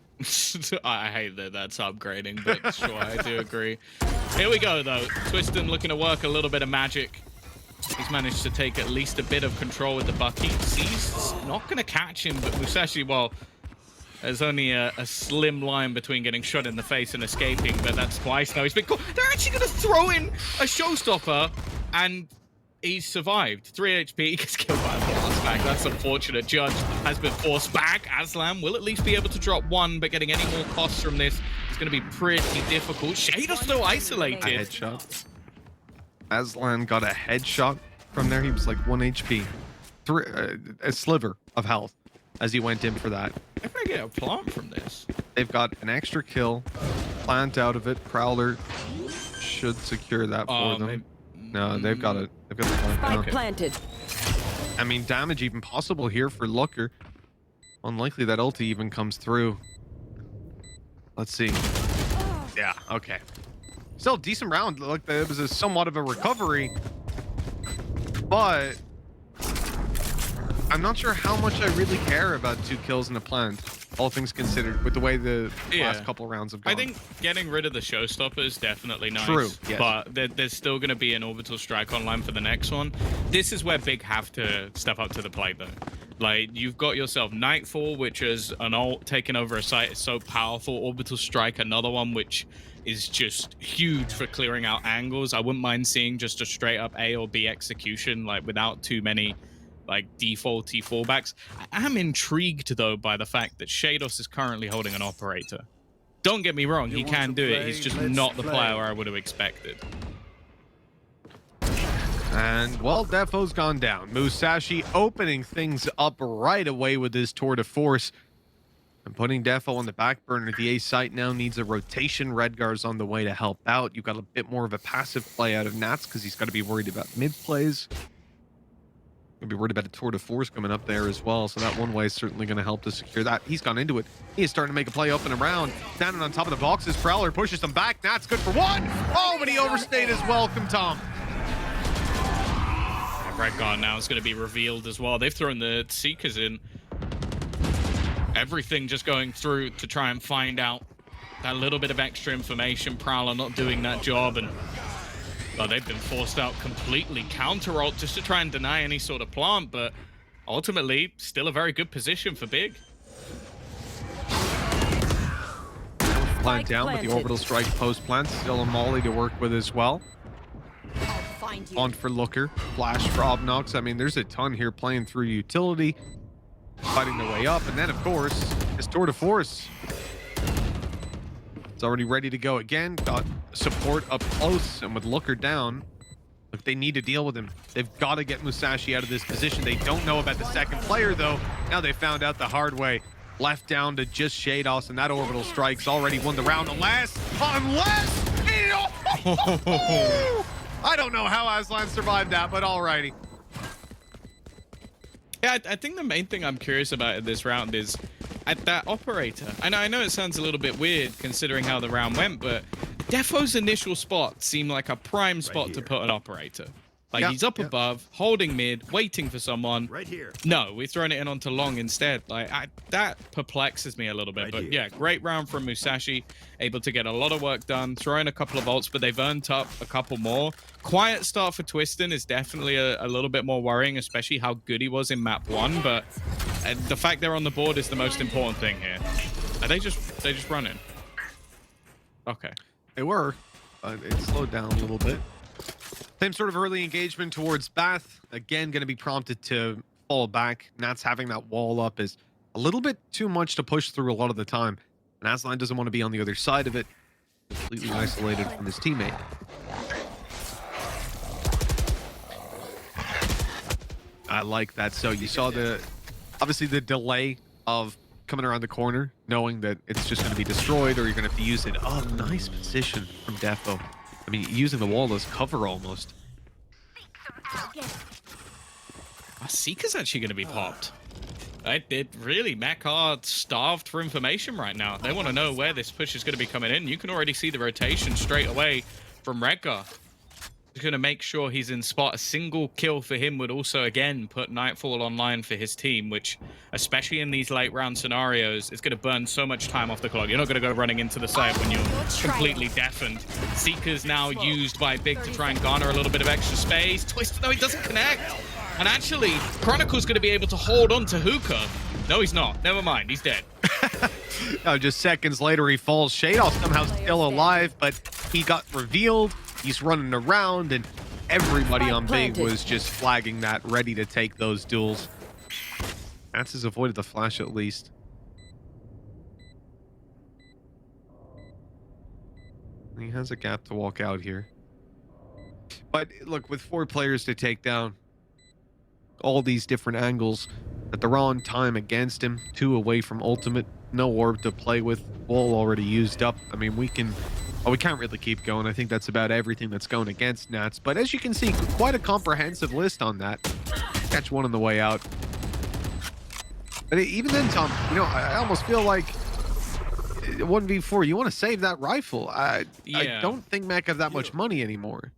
I hate that that's upgrading, but sure, I do agree. Here we go, though. Twiston looking to work a little bit of magic. He's managed to take at least a bit of control with the Bucky. C's not going to catch him, but Musashi, well, there's only a slim line between getting shot in the face and escaping, but that's twice now. He's been caught. They're actually going to throw in a showstopper, and he's survived. 3 HP, he gets killed by a blast back. That's unfortunate. Judge has been forced back. Aslam will at least be able to drop 1, but getting any more costs from this is going to be pretty difficult. Shader still isolated. A headshot. Aslan got a headshot from there. He was like 1 HP. A sliver of health as he went in for that. If I get a plant from this. They've got an extra kill. Plant out of it. Prowler should secure that for them. Maybe, no, they've got it. They've got the plant down. Planted. I mean, damage even possible here for Looker. Unlikely that ulti even comes through. Let's see. Yeah, okay. Still a decent round. Like, it was somewhat of a recovery, but I'm not sure how much I really care about 2 kills in a plant, all things considered, with the way the last couple rounds have gone. I think getting rid of the showstopper is definitely nice. True, yes. But there's still going to be an orbital strike online for the next one. This is where Big have to step up to the plate, though. Like, you've got yourself Nightfall, which is an ult taking over a site. It's so powerful. Orbital strike, another one, which is just huge for clearing out angles. I wouldn't mind seeing just a straight up A or B execution, like without too many like defaulty fallbacks. I am intrigued though by the fact that Shados is currently holding an operator. Don't get me wrong, he can do it. He's just not the player I would have expected. And, well, Defo's gone down. Musashi opening things up right away with his tour de force. And putting Defo on the back burner. The A site now needs a rotation. Redgar's on the way to help out. You've got a bit more of a passive play out of Nats because he's got to be worried about mid plays. Gonna be worried about a tour de force coming up there as well. So that one way is certainly going to help to secure that. He's gone into it. He is starting to make a play up and around. Standing on top of the boxes. Prowler pushes them back. Nats good for 1. Oh, but he overstayed his welcome, Tom. Redgar now is going to be revealed as well. They've thrown the Seekers in. Everything just going through to try and find out that little bit of extra information. Prowler not doing that job, and well, they've been forced out completely. Counter ult just to try and deny any sort of plant, but ultimately still a very good position for Big. Plant down with the orbital strike post plant. Still a molly to work with as well. On for Looker, flash for Obnox. I mean, there's a ton here playing through utility, fighting their way up, and then of course, his tour de force. It's already ready to go again. Got support up close, and with Looker down, look, they need to deal with him. They've got to get Musashi out of this position. They don't know about the second player, though. Now they found out the hard way. Left down to just Shados, and that orbital strike's already won the round. Unless I don't know how Aslan survived that, but alrighty. Yeah, I think the main thing I'm curious about in this round is at that operator. I know it sounds a little bit weird considering how the round went, but Defo's initial spot seemed like a prime spot to put an operator. Like, he's up above, holding mid, waiting for someone. Right here. No, we're throwing it in onto long instead. Like, that perplexes me a little bit. But yeah, great round from Musashi. Able to get a lot of work done, throwing a couple of ults, but they've earned up a couple more. Quiet start for Twiston is definitely a little bit more worrying, especially how good he was in map 1. But the fact they're on the board is the most important thing here. Are they just running? Okay. They were, but it slowed down a little bit. Same sort of early engagement towards Bath. Again, going to be prompted to fall back. Nats having that wall up is a little bit too much to push through a lot of the time. And Aslan doesn't want to be on the other side of it, completely isolated from his teammate. I like that. So you saw obviously the delay of coming around the corner, knowing that it's just going to be destroyed or you're going to have to use it. Oh, nice position from Defo. I mean, using the wall as cover almost. Seeker's actually going to be popped. Really, Mech are starved for information right now. They want to know where this push is going to be coming in. You can already see the rotation straight away from Redgar. He's going to make sure he's in spot. A single kill for him would also, again, put Nightfall online for his team, which, especially in these late round scenarios, is going to burn so much time off the clock. You're not going to go running into the site when you're completely deafened. Seeker's now used by Big to try and garner a little bit of extra space. Twisted, no, he doesn't connect. And actually, Chronicle's going to be able to hold on to Hookah. No, he's not. Never mind. He's dead. Just seconds later, he falls. Shadow somehow still alive, but he got revealed. He's running around, and everybody on Big was just flagging that, ready to take those duels. Nats has avoided the flash at least. He has a gap to walk out here. But look, with 4 players to take down, all these different angles at the wrong time against him, 2 away from ultimate, no orb to play with, wall already used up. I mean, we can't really keep going. I think that's about everything that's going against Nats. But as you can see, quite a comprehensive list on that. Catch one on the way out. But even then, Tom, you know, I almost feel like 1v4, you want to save that rifle. I don't think Mac has that much money anymore.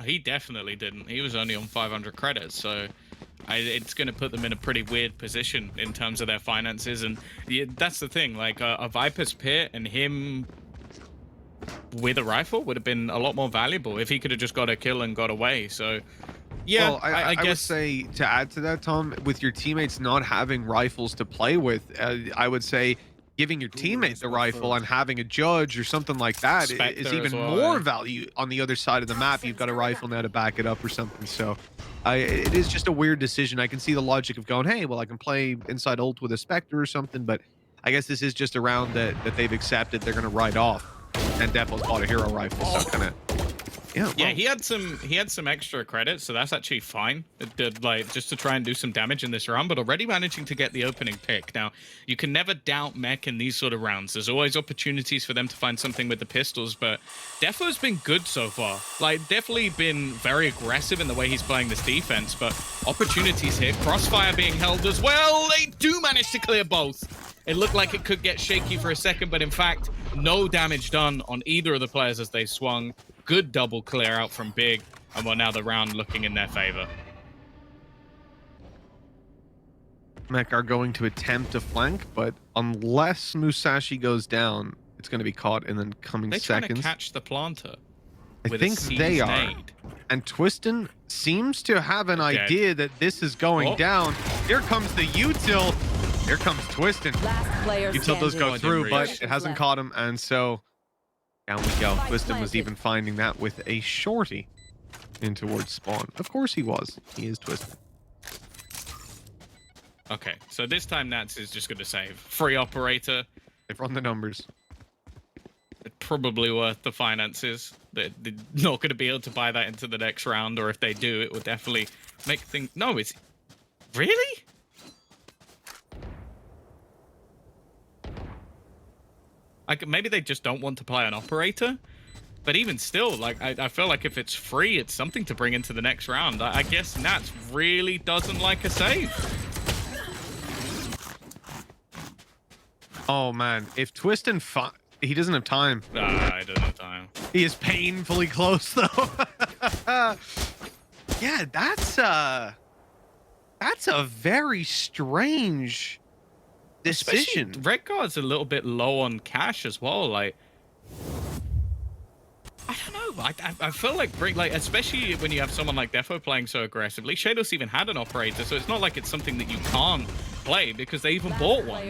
He definitely didn't. He was only on 500 credits, so it's going to put them in a pretty weird position in terms of their finances. And that's the thing, like a Viper's Pit and him with a rifle would have been a lot more valuable if he could have just got a kill and got away. So yeah, well, I guess would say, to add to that, Tom, with your teammates not having rifles to play with, I would say giving your teammate the rifle and having a judge or something like that is even more value on the other side of the map. You've got a rifle now to back it up or something. So it is just a weird decision. I can see the logic of going, hey, well, I can play inside ult with a Spectre or something, but I guess this is just a round that they've accepted they're going to write off. And Defo's bought a hero rifle, so kind of, yeah, he had some extra credits, so that's actually fine. It did, like, just to try and do some damage in this round, but already managing to get the opening pick. Now, you can never doubt Mech in these sort of rounds. There's always opportunities for them to find something with the pistols, but Defo's been good so far. Like, definitely been very aggressive in the way he's playing this defense, but opportunities here. Crossfire being held as well. They do manage to clear both. It looked like it could get shaky for a second, but in fact, no damage done on either of the players as they swung. Good double clear out from Big, and well, now the round looking in their favor. Mech are going to attempt to flank, but unless Musashi goes down, it's going to be caught in the coming seconds. They're trying to catch the planter. I think they are. And Twiston seems to have an idea that this is going down. Here comes the util. Here comes Twiston. Util does go through, but it hasn't caught him, and so down we go. Twiston was even finding that with a shorty in towards spawn. Of course he was. He is Twiston. Okay, so this time Nats is just going to save. Free operator. They've run the numbers. it's probably worth the finances. They're not going to be able to buy that into the next round, or if they do, it will definitely make things... No, it's... Really? Like, maybe they just don't want to play an operator? But even still, like, I feel like if it's free, it's something to bring into the next round. I guess Nats really doesn't like a save. Oh, man. If Twist and... He doesn't have time. I don't have time. He is painfully close, though. Yeah, that's a very strange decision. Red Guard's a little bit low on cash as well. Like, I don't know. I feel like especially when you have someone like Defo playing so aggressively. Shados even had an operator, so it's not like it's something that you can't play because they even bought one.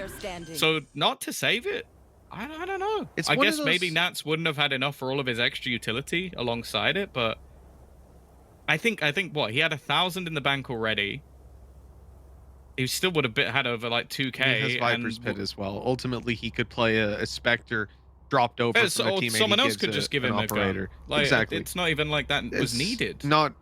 So not to save it. I don't know. I guess maybe Nats wouldn't have had enough for all of his extra utility alongside it, but I think what, he had 1,000 in the bank already. He still would have had over like 2K. He has Viper's Pit as well. Ultimately, he could play a Spectre dropped over from a teammate. Someone else could just give him an operator. Like, exactly. It's not even like that was needed. Not.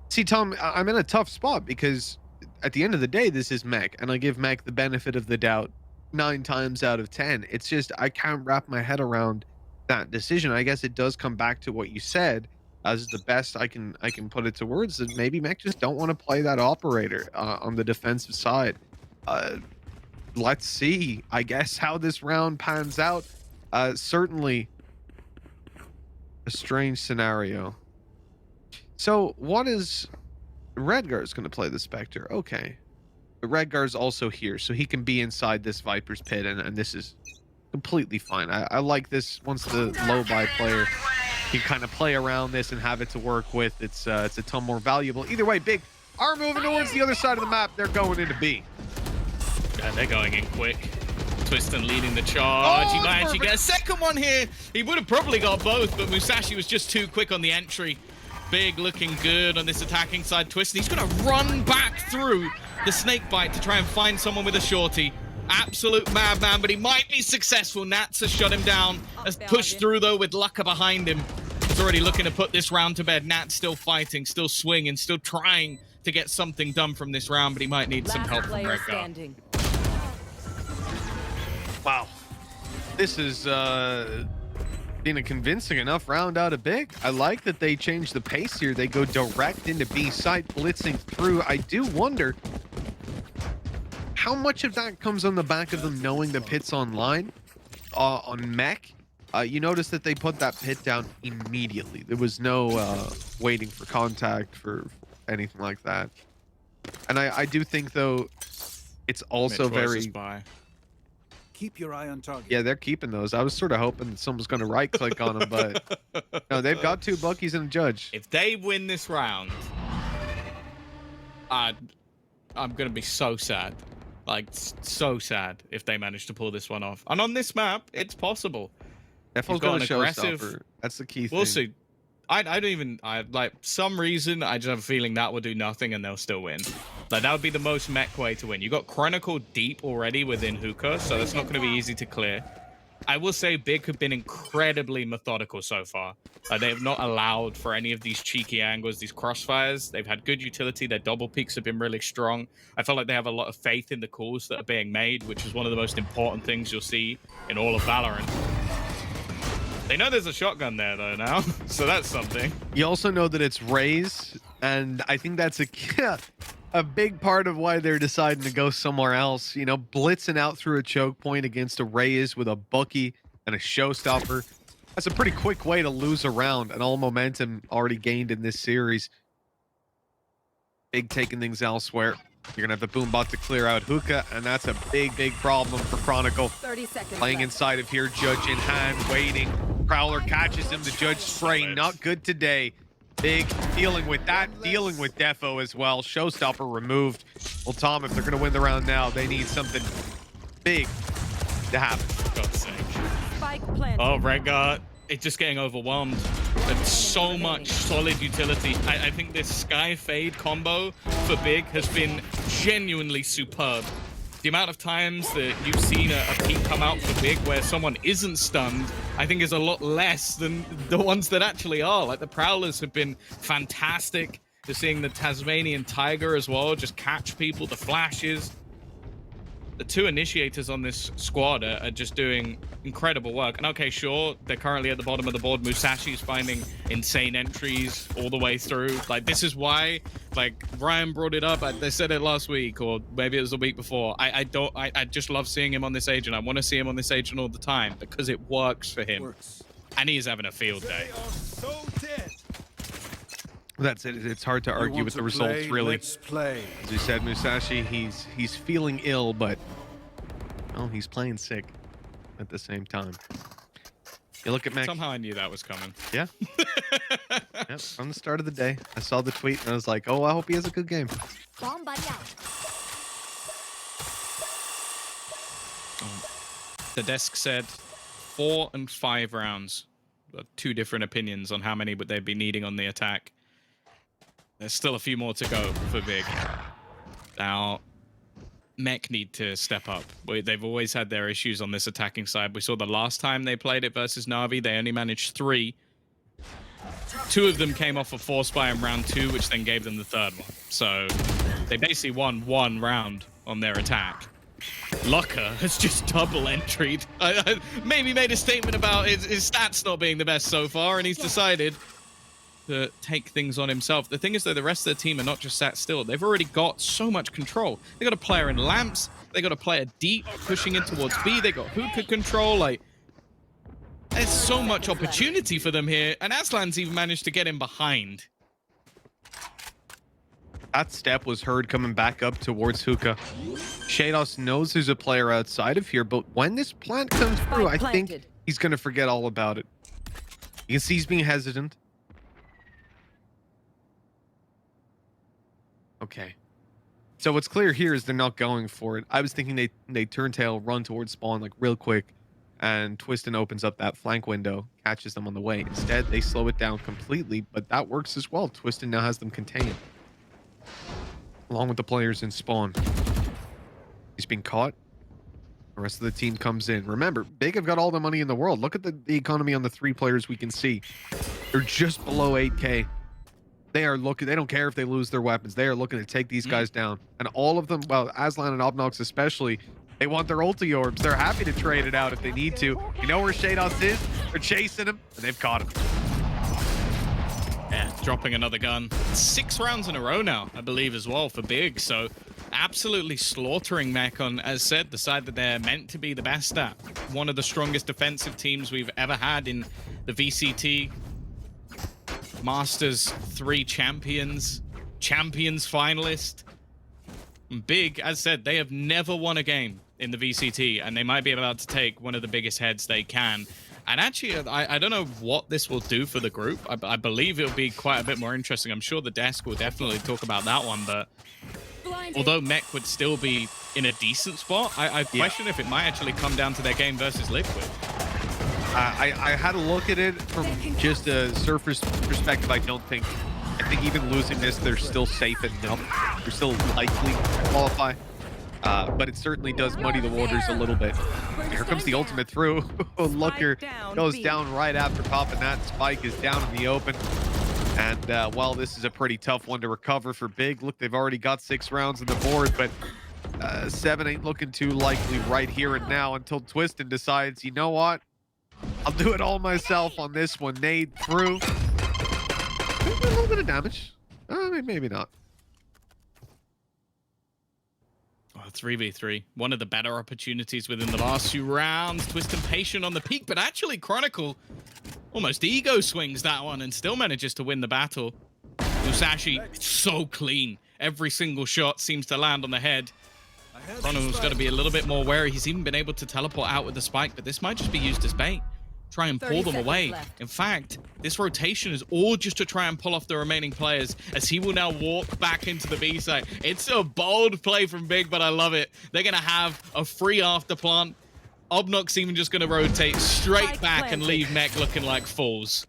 See, Tom, I'm in a tough spot because at the end of the day, this is Mech, and I give Mech the benefit of the doubt 9 times out of 10. It's just I can't wrap my head around that decision. I guess it does come back to what you said as the best I can put it to words, that maybe Mech just don't want to play that operator on the defensive side. Let's see, I guess, how this round pans out. Certainly a strange scenario. So what is Redgar's going to play the Spectre? Okay. Redgar's also here, so he can be inside this Viper's Pit, and this is completely fine. I like this. Once the low-buy player can kind of play around this and have it to work with, it's a ton more valuable. Either way, Big are moving towards the other side of the map. They're going into B. Yeah, they're going in quick. Twiston leading the charge. He might actually get a second one here. He would have probably got both, but Musashi was just too quick on the entry. Big looking good on this attacking side. Twiston, he's going to run back through the snake bite to try and find someone with a shorty. Absolute madman, but he might be successful. Nats has shut him down. Has pushed through, though, with Lucka behind him. He's already looking to put this round to bed. Nats still fighting, still swinging, still trying to get something done from this round, but he might need some help from Redgar. Wow. This is been a convincing enough round out of Big. I like that they changed the pace here. They go direct into B site, blitzing through. I do wonder how much of that comes on the back of them knowing the pit's online on Mech. You notice that they put that pit down immediately. There was no waiting for contact for anything like that. And I do think, though, it's also very... Keep your eye on target. Yeah, they're keeping those. I was sort of hoping that someone was going to right-click on them, but no, they've got 2 Buckies and a judge. If they win this round, I'm going to be so sad. Like, so sad if they manage to pull this one off. And on this map, it's possible. Defo's got a showstopper. That's the key thing. We'll see. Like, some reason, I just have a feeling that will do nothing and they'll still win. Like, that would be the most Mech way to win. You got Chronicle deep already within Hookah, so that's not going to be easy to clear. I will say Big have been incredibly methodical so far. They have not allowed for any of these cheeky angles, these crossfires. They've had good utility. Their double peaks have been really strong. I feel like they have a lot of faith in the calls that are being made, which is one of the most important things you'll see in all of Valorant. They know there's a shotgun there, though, now, so that's something. You also know that it's Raze, and I think that's a big part of why they're deciding to go somewhere else. You know, blitzing out through a choke point against a Raze with a Bucky and a showstopper. That's a pretty quick way to lose a round, and all momentum already gained in this series. Big taking things elsewhere. You're going to have the Boombot to clear out Hookah, and that's a big, big problem for Chronicle. 30 seconds Playing left. inside of here, Judge in hand, waiting. Prowler catches him. The Judge spray, not good today. Big dealing with that, dealing with Defo as well. Showstopper removed. Well, Tom, if they're going to win the round now, they need something big to happen. For God's sake. Spike planted. Oh, Redgar, it's just getting overwhelmed. There's so much solid utility. I think this Sky Fade combo for Big has been genuinely superb. The amount of times that you've seen a peak come out for Big where someone isn't stunned, I think is a lot less than the ones that actually are. Like the Prowlers have been fantastic. You're seeing the Tasmanian Tiger as well, just catch people, the flashes. The two initiators on this squad are just doing incredible work. And okay, sure, they're currently at the bottom of the board. Musashi's finding insane entries all the way through. Like, this is why, like, Ryan brought it up. They said it last week, or maybe it was the week before. I just love seeing him on this agent. I want to see him on this agent all the time because it works for him. And he's having a field day. That's it. It's hard to argue with the results, really. As you said, Musashi, he's feeling ill, but well, he's playing sick at the same time. You look at Mac. Somehow I knew that was coming. Yeah. Yep. From the start of the day, I saw the tweet and I was like, "Oh, I hope he has a good game." Bomb buddy out. The desk said 4 and 5 rounds. 2 different opinions on how many would they be needing on the attack. There's still a few more to go for Big. Now, Mech need to step up. They've always had their issues on this attacking side. We saw the last time they played it versus Na'Vi, they only managed 3. 2 of them came off a force buy in round 2, which then gave them the 3rd one. So they basically won 1 round on their attack. Lucker has just double entried. Maybe made a statement about his stats not being the best so far, and he's decided to take things on himself. The thing is, though, the rest of the team are not just sat still. They've already got so much control. They got a player in lamps. They got a player deep pushing in towards B. They got hookah control. Like, there's so much opportunity for them here, and Aslan's even managed to get him behind. That step was heard coming back up towards hookah. Shados knows there's a player outside of here, but when this plant comes through, I think he's going to forget all about it. You can see he's being hesitant. Okay. So what's clear here is they're not going for it. I was thinking they turn tail, run towards spawn like real quick, and Twistin opens up that flank window, catches them on the way. Instead, they slow it down completely, but that works as well. Twistin now has them contained, along with the players in spawn. He's been caught. The rest of the team comes in. Remember, Big have got all the money in the world. Look at the economy on the 3 players we can see. They're just below 8K. They are looking, they don't care if they lose their weapons. They are looking to take these guys down. And all of them, well, Aslan and Obnox especially, they want their ulti orbs. They're happy to trade it out if they need to. You know where Shados is? They're chasing him, and they've caught him. Yeah, dropping another gun. 6 rounds in a row now, I believe, as well for Big. So absolutely slaughtering Mech on, as said, the side that they're meant to be the best at. One of the strongest defensive teams we've ever had in the VCT. Masters 3 champions finalist. And Big, as said, they have never won a game in the VCT, and they might be about to take one of the biggest heads they can. And actually, I don't know what this will do for the group. I believe it'll be quite a bit more interesting. I'm sure the desk will definitely talk about that one, but although Mech would still be in a decent spot, I question if it might actually come down to their game versus Liquid. I had a look at it from just a surface perspective. I think even losing this, they're still safe enough. They're still likely to qualify. But it certainly does muddy the waters a little bit. Here comes the ultimate through. Looker goes down right after popping that. Spike is down in the open. And well, this is a pretty tough one to recover for Big. Look, they've already got 6 rounds on the board, but 7 ain't looking too likely right here and now until Twistin decides, you know what? I'll do it all myself on this one. Nade through. A little bit of damage. Maybe not. 3v3. One of the better opportunities within the last few rounds. Twistin patient on the peak, but actually Chronicle almost ego swings that one and still manages to win the battle. Musashi, so clean. Every single shot seems to land on the head. Chronicle's got to be a little bit more wary. He's even been able to teleport out with the spike, but this might just be used as bait. Try and pull them away. Left. In fact, this rotation is all just to try and pull off the remaining players, as he will now walk back into the B side. It's a bold play from Big, but I love it. They're going to have a free after plant. Obnox even just going to rotate straight back and leave Mech looking like fools.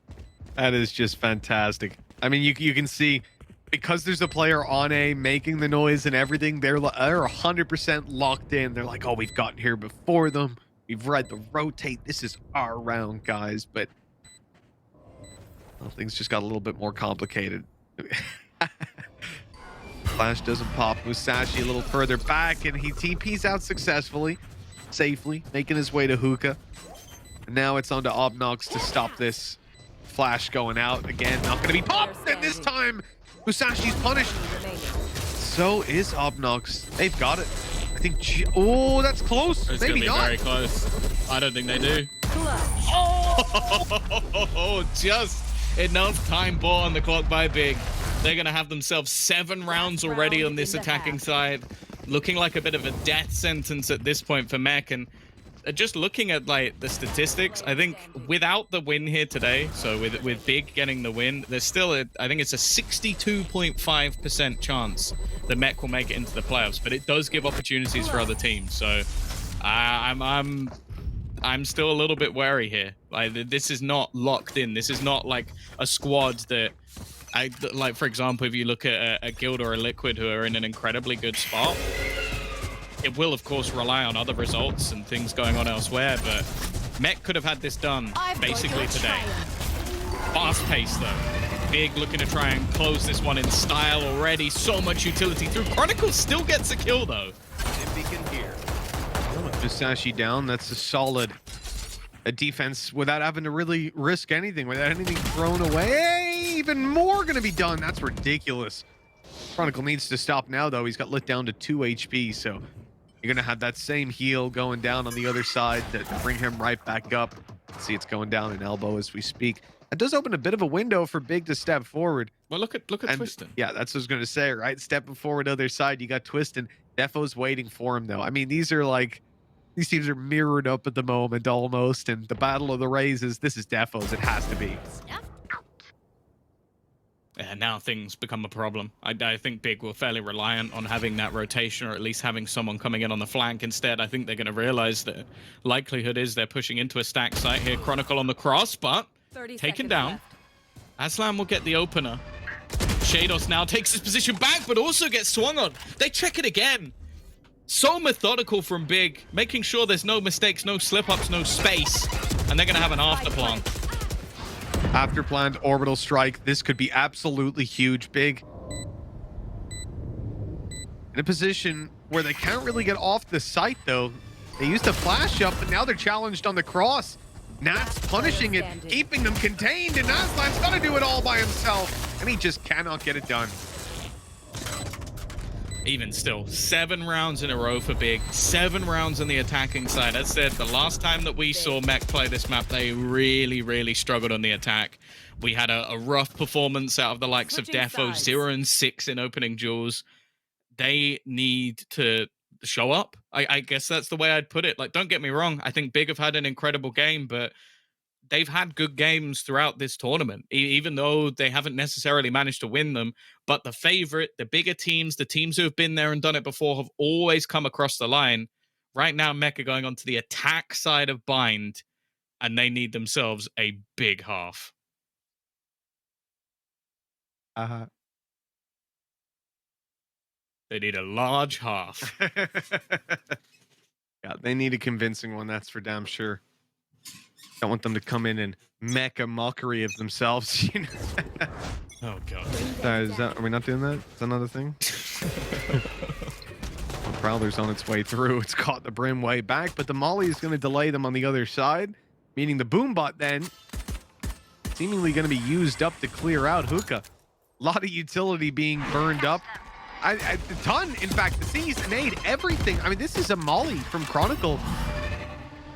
That is just fantastic. I mean, you can see because there's a player on A making the noise and everything, they're 100% locked in. They're like, oh, we've gotten here before them. We've read the rotate. This is our round, guys. But well, things just got a little bit more complicated. Flash doesn't pop. Musashi a little further back, and he TPs out successfully, safely, making his way to hookah. And now it's on to Obnox to stop this flash going out. Again, not going to be popped, and this time Musashi's punished. So is Obnox. They've got it. I think. Oh, that's close. It's Maybe gonna be not. very close. I don't think they do. Oh, just enough time bought on the clock by Big. They're gonna have themselves 7 rounds already on this attacking side, looking like a bit of a death sentence at this point for Mech. And just looking at like the statistics, I think without the win here today, so with Big getting the win, there's still I think it's a 62.5% chance that Mech will make it into the playoffs, but it does give opportunities for other teams. So I'm still a little bit wary here. Like, this is not locked in. This is not like a squad that like, for example, if you look at a Guild or a Liquid who are in an incredibly good spot, it will, of course, rely on other results and things going on elsewhere, but Mech could have had this done basically today. Fast-paced, though. Big looking to try and close this one in style already. So much utility through. Chronicle still gets a kill, though. Musashi down. That's a solid defense without having to really risk anything, without anything thrown away. Hey, even more going to be done. That's ridiculous. Chronicle needs to stop now, though. He's got lit down to 2 HP, so you're going to have that same heal going down on the other side to bring him right back up. See, it's going down an elbow as we speak. It does open a bit of a window for Big to step forward. Well, look at Twistin. Yeah, that's what I was going to say, right? Stepping forward other side, you got Twistin. Defo's waiting for him, though. I mean, these teams are mirrored up at the moment almost, and the battle of the raises, this is Defo's. It has to be. Yeah, now things become a problem. I think Big were fairly reliant on having that rotation, or at least having someone coming in on the flank. Instead, I think they're going to realize that likelihood is they're pushing into a stack site here. Chronicle on the cross, but taken down. Aslan will get the opener. Shados now takes his position back, but also gets swung on. They check it again. So methodical from Big, making sure there's no mistakes, no slip-ups, no space. And they're going to have an after-plant. After-planned orbital strike. This could be absolutely huge. Big in a position where they can't really get off the site, though. They used a flash up, but now they're challenged on the cross. Nats punishing it, keeping them contained, and Aslan's got to do it all by himself, and he just cannot get it done. Even still, 7 rounds in a row for Big. 7 rounds on the attacking side. As said, the last time that we saw Mech play this map, they really, really struggled on the attack. We had a rough performance out of the likes of Defo, 0-6 in opening duels. They need to show up. I guess that's the way I'd put it. Like, don't get me wrong. I think Big have had an incredible game, but they've had good games throughout this tournament, even though they haven't necessarily managed to win them. But the favorite, the bigger teams, the teams who have been there and done it before have always come across the line. Right now, Mech are going on to the attack side of Bind, and they need themselves a big half. They need a large half. Yeah, they need a convincing one, that's for damn sure. Don't want them to come in and make a mockery of themselves, you know? Oh, God. Are we not doing that? Is that another thing? Prowler's on its way through. It's caught the Brim way back, but the Molly is going to delay them on the other side, meaning the Boombot then seemingly going to be used up to clear out hookah. A lot of utility being burned up. A ton, in fact, the C's, the nade, everything. I mean, this is a Molly from Chronicle,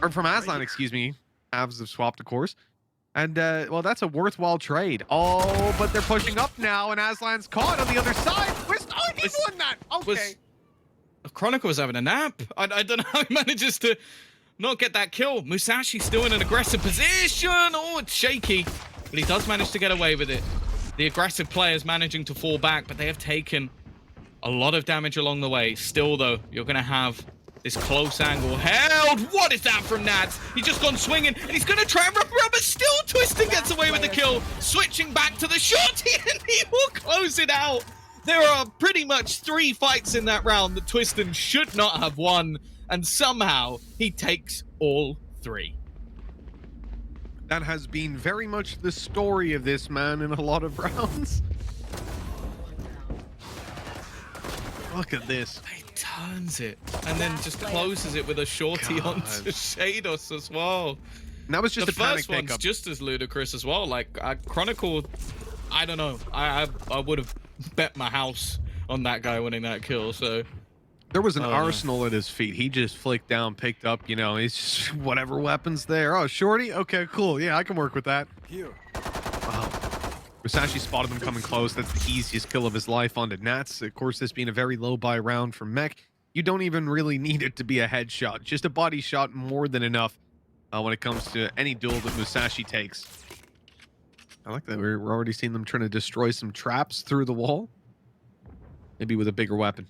or from Aslan, excuse me. Avs have swapped, of course. And, well, that's a worthwhile trade. Oh, but they're pushing up now, and Aslan's caught on the other side. Oh, he won that. Okay. Chronicle was having a nap. I don't know how he manages to not get that kill. Musashi still in an aggressive position. Oh, it's shaky. But he does manage to get away with it. The aggressive players managing to fall back, but they have taken a lot of damage along the way. Still, though, you're going to have this close angle held. What is that from Nads? He's just gone swinging, and he's going to try and wrap around, but still Twistin gets away with the kill. switching back to the shorty, and he will close it out. There are pretty much 3 fights in that round that Twiston should not have won, and somehow he takes all 3. That has been very much the story of this man in a lot of rounds. Look at this. He turns it and then just closes it with a shorty onto Shados as well. And that was just The a panic first one's pickup. just as ludicrous as well. Like, Chronicle, I don't know. I would have bet my house on that guy winning that kill, so... There was an arsenal at his feet. He just flicked down, picked up, you know, he's just whatever weapons there. Oh, shorty? Okay, cool. Yeah, I can work with that. Here. Wow. Musashi spotted them coming close. That's the easiest kill of his life onto Nats. Of course, this being a very low buy round for Mech, you don't even really need it to be a headshot. Just a body shot more than enough when it comes to any duel that Musashi takes. I like that we're already seeing them trying to destroy some traps through the wall. Maybe with a bigger weapon.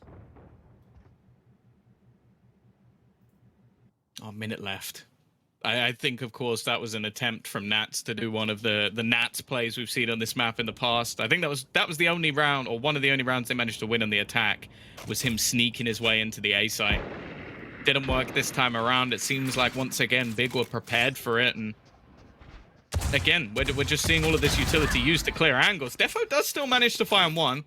Oh, minute left. I think, of course, that was an attempt from Nats to do one of the Nats plays we've seen on this map in the past. I think that was the only round, or one of the only rounds they managed to win on the attack, was him sneaking his way into the A site. Didn't work this time around. It seems like, once again, Big were prepared for it, and again, we're just seeing all of this utility used to clear angles. Defo does still manage to find one.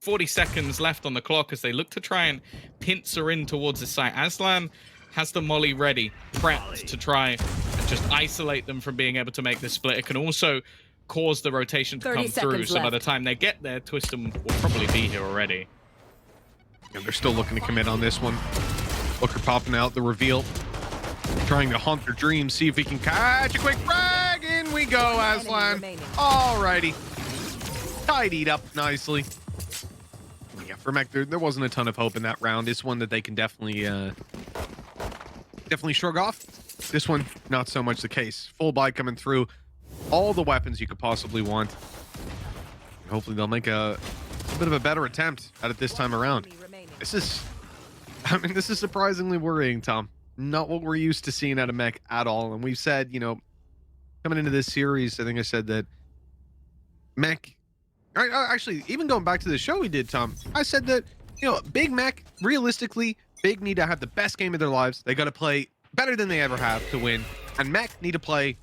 40 seconds left on the clock as they look to try and pincer in towards the site. Aslan has the molly ready, prepped to try and just isolate them from being able to make the split. It can also cause the rotation to come through, so by the time they get there, Twiston will probably be here already. And they're still looking to commit on this one. Booker popping out the reveal. Trying to haunt their dreams, see if he can catch a quick frag. In we go, Aslan. Alrighty. Tidied up nicely. Yeah, for Mech, there wasn't a ton of hope in that round. It's one that they can definitely shrug off. This one, not so much the case. Full buy coming through. All the weapons you could possibly want. Hopefully they'll make a bit of a better attempt at it this time around. This is surprisingly worrying, Tom. Not what we're used to seeing out of Mech at all. And we've said, you know, coming into this series, I think I said that Mech... Actually, even going back to the show we did, Tom, I said that, you know, Big Mech, realistically, Big need to have the best game of their lives. They got to play better than they ever have to win. And Mech need to play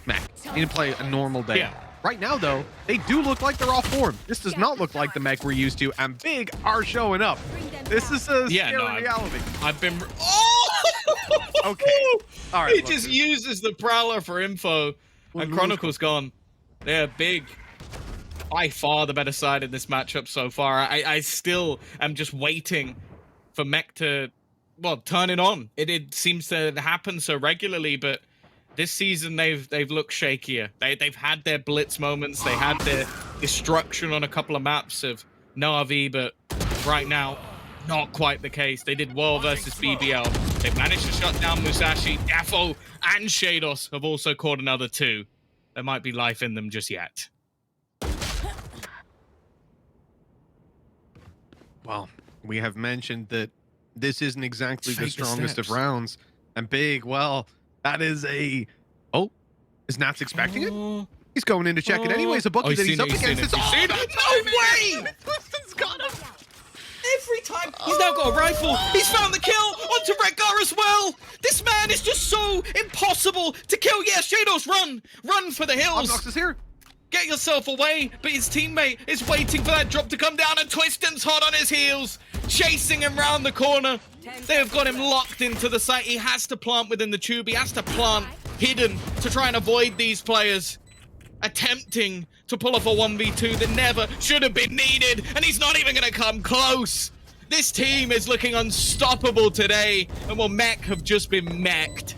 Mech. Need to play a normal day. Yeah. Right now, though, they do look like they're off form. This does not look like the Mech we're used to, and Big are showing up. This is a scary reality. I've been... Oh! Okay. All right. He just uses the Prowler for info, and Chronicle's gone. They're Big. By far the better side in this matchup so far. I still am just waiting for Mech to, well, turn it on. It seems to happen so regularly, but this season they've looked shakier. They've had their blitz moments. They had their destruction on a couple of maps of Na'Vi, but right now, not quite the case. They did well versus BBL. They managed to shut down Musashi. Defo and Shados have also caught another 2. There might be life in them just yet. Well, we have mentioned that this isn't exactly the strongest of rounds. And Big, well, that is a... Oh, is Nats expecting it? He's going in to check it anyways. A bookie that he's up against. No way! Twiston's got him. Every time he's now got a rifle. He's found the kill onto Redgar as well. This man is just so impossible to kill. Yes, Shados, run for the hills. Obnox is here. Get yourself away, but his teammate is waiting for that drop to come down, and Twiston's hot on his heels, chasing him round the corner. They have got him locked into the site. He has to plant within the tube. He has to plant hidden to try and avoid these players attempting to pull off a 1v2 that never should have been needed, and he's not even going to come close. This team is looking unstoppable today, and well, Mech have just been mech'd.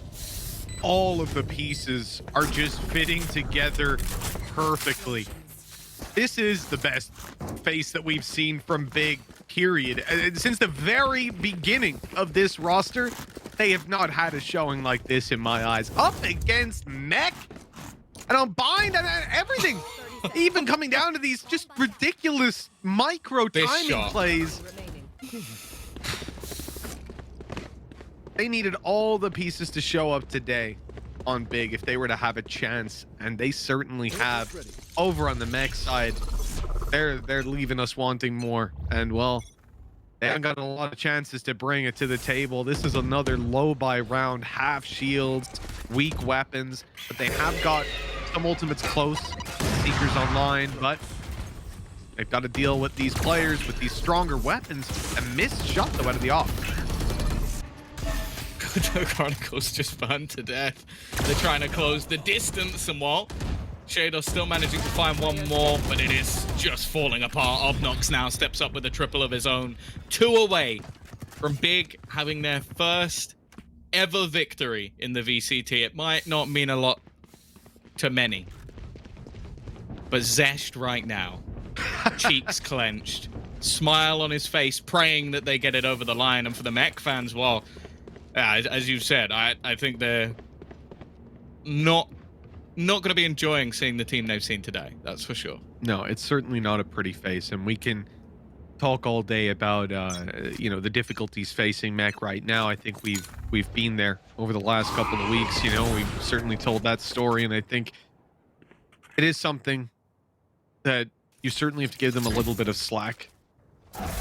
All of the pieces are just fitting together perfectly. This is the best face that we've seen from Big, period. Since the very beginning of this roster, they have not had a showing like this in my eyes. Up against Mech, and on bind and everything. Even coming down to these just ridiculous micro timing plays. They needed all the pieces to show up today. on Big if they were to have a chance, and they certainly have. Over on the mech side, they're leaving us wanting more, and well, they haven't gotten a lot of chances to bring it to the table. This is another low buy round, half shields, weak weapons, but they have got some ultimates close, Seekers online, but they've got to deal with these players with these stronger weapons. A missed shot though out of the off. The Chronicles just burned to death. They're trying to close the distance, and while Shadow still managing to find one more, but it is just falling apart. Obnox now steps up with a triple of his own. 2 away from Big having their first ever victory in the VCT. It might not mean a lot to many, but Zesht right now, cheeks clenched, smile on his face, praying that they get it over the line. And for the mech fans, well, as you said, I think they're not going to be enjoying seeing the team they've seen today. That's for sure. No, it's certainly not a pretty face, and we can talk all day about you know, the difficulties facing mech right now. I think we've been there over the last couple of weeks. You know, we've certainly told that story, and I think it is something that you certainly have to give them a little bit of slack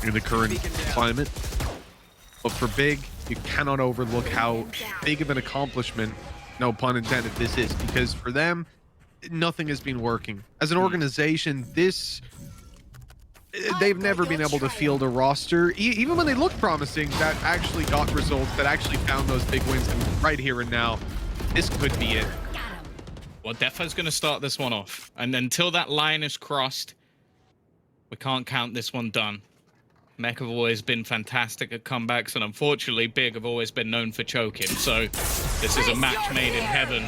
in the current climate. But for Big, you cannot overlook how big of an accomplishment, no pun intended, this is, because for them, nothing has been working. As an organization, they've never been able to field a roster, even when they looked promising, that actually got results, that actually found those big wins. And right here and now, this could be it. Well, Defo's going to start this one off, and until that line is crossed, we can't count this one done. Mech have always been fantastic at comebacks, and unfortunately, Big have always been known for choking. So this is a match made in heaven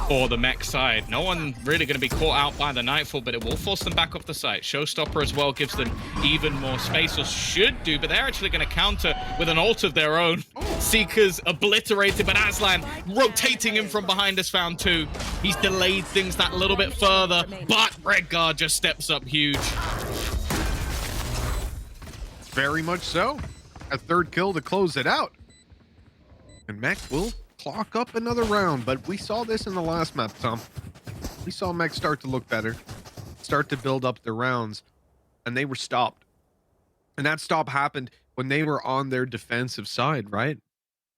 for the mech side. No one really going to be caught out by the Nightfall, but it will force them back off the site. Showstopper as well gives them even more space, or should do, but they're actually going to counter with an ult of their own. Seekers obliterated, but Aslan rotating him from behind has found 2. He's delayed things that little bit further, but Redguard just steps up huge. Very much so. A 3rd kill to close it out. And Mech will clock up another round, but we saw this in the last map, Tom. We saw Mech start to look better, start to build up the rounds, and they were stopped. And that stop happened when they were on their defensive side, right?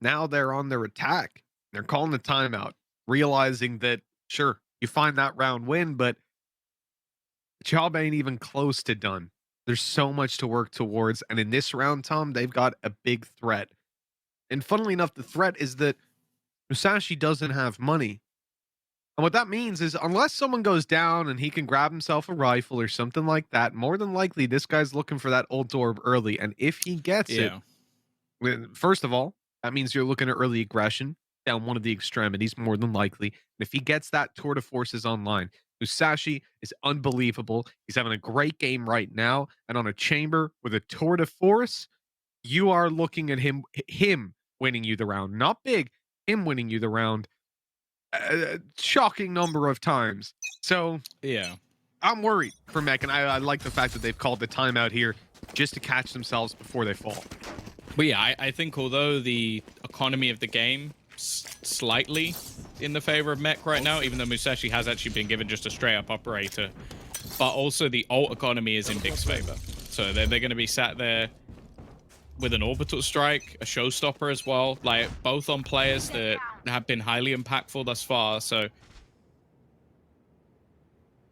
Now they're on their attack. They're calling the timeout, realizing that, sure, you find that round win, but the job ain't even close to done. There's so much to work towards, and in this round, Tom, they've got a big threat. And funnily enough, the threat is that Musashi doesn't have money. And what that means is, unless someone goes down and he can grab himself a rifle or something like that, more than likely, this guy's looking for that ult orb early. And if he gets it, first of all, that means you're looking at early aggression down one of the extremities, more than likely. And if he gets that, tour de forces online. Musashi is unbelievable. He's having a great game right now. And on a chamber with a tour de force, you are looking at him winning you the round. Not Big, him winning you the round. A shocking number of times. So, yeah, I'm worried for Mech, and I like the fact that they've called the timeout here just to catch themselves before they fall. But yeah, I think although the economy of the game slightly in the favor of Mech right now, even though Musashi has actually been given just a straight-up operator, but also the ult economy is in Big's favor. So they're going to be sat there with an orbital strike, a showstopper as well, like both on players that have been highly impactful thus far. So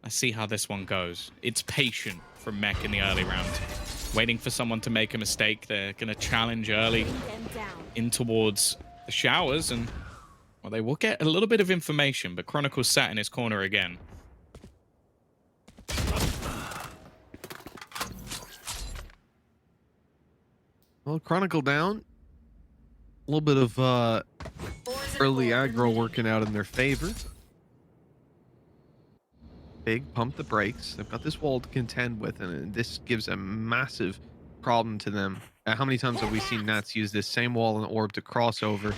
I see how this one goes. It's patient from Mech in the early round, waiting for someone to make a mistake. They're going to challenge early in towards the showers, and well, they will get a little bit of information, but Chronicles sat in his corner again. Well, Chronicle down. A little bit of early aggro working out in their favor. Big pump the brakes. They've got this wall to contend with, and this gives a massive problem to them. How many times have we seen Nats use this same wall and orb to cross over,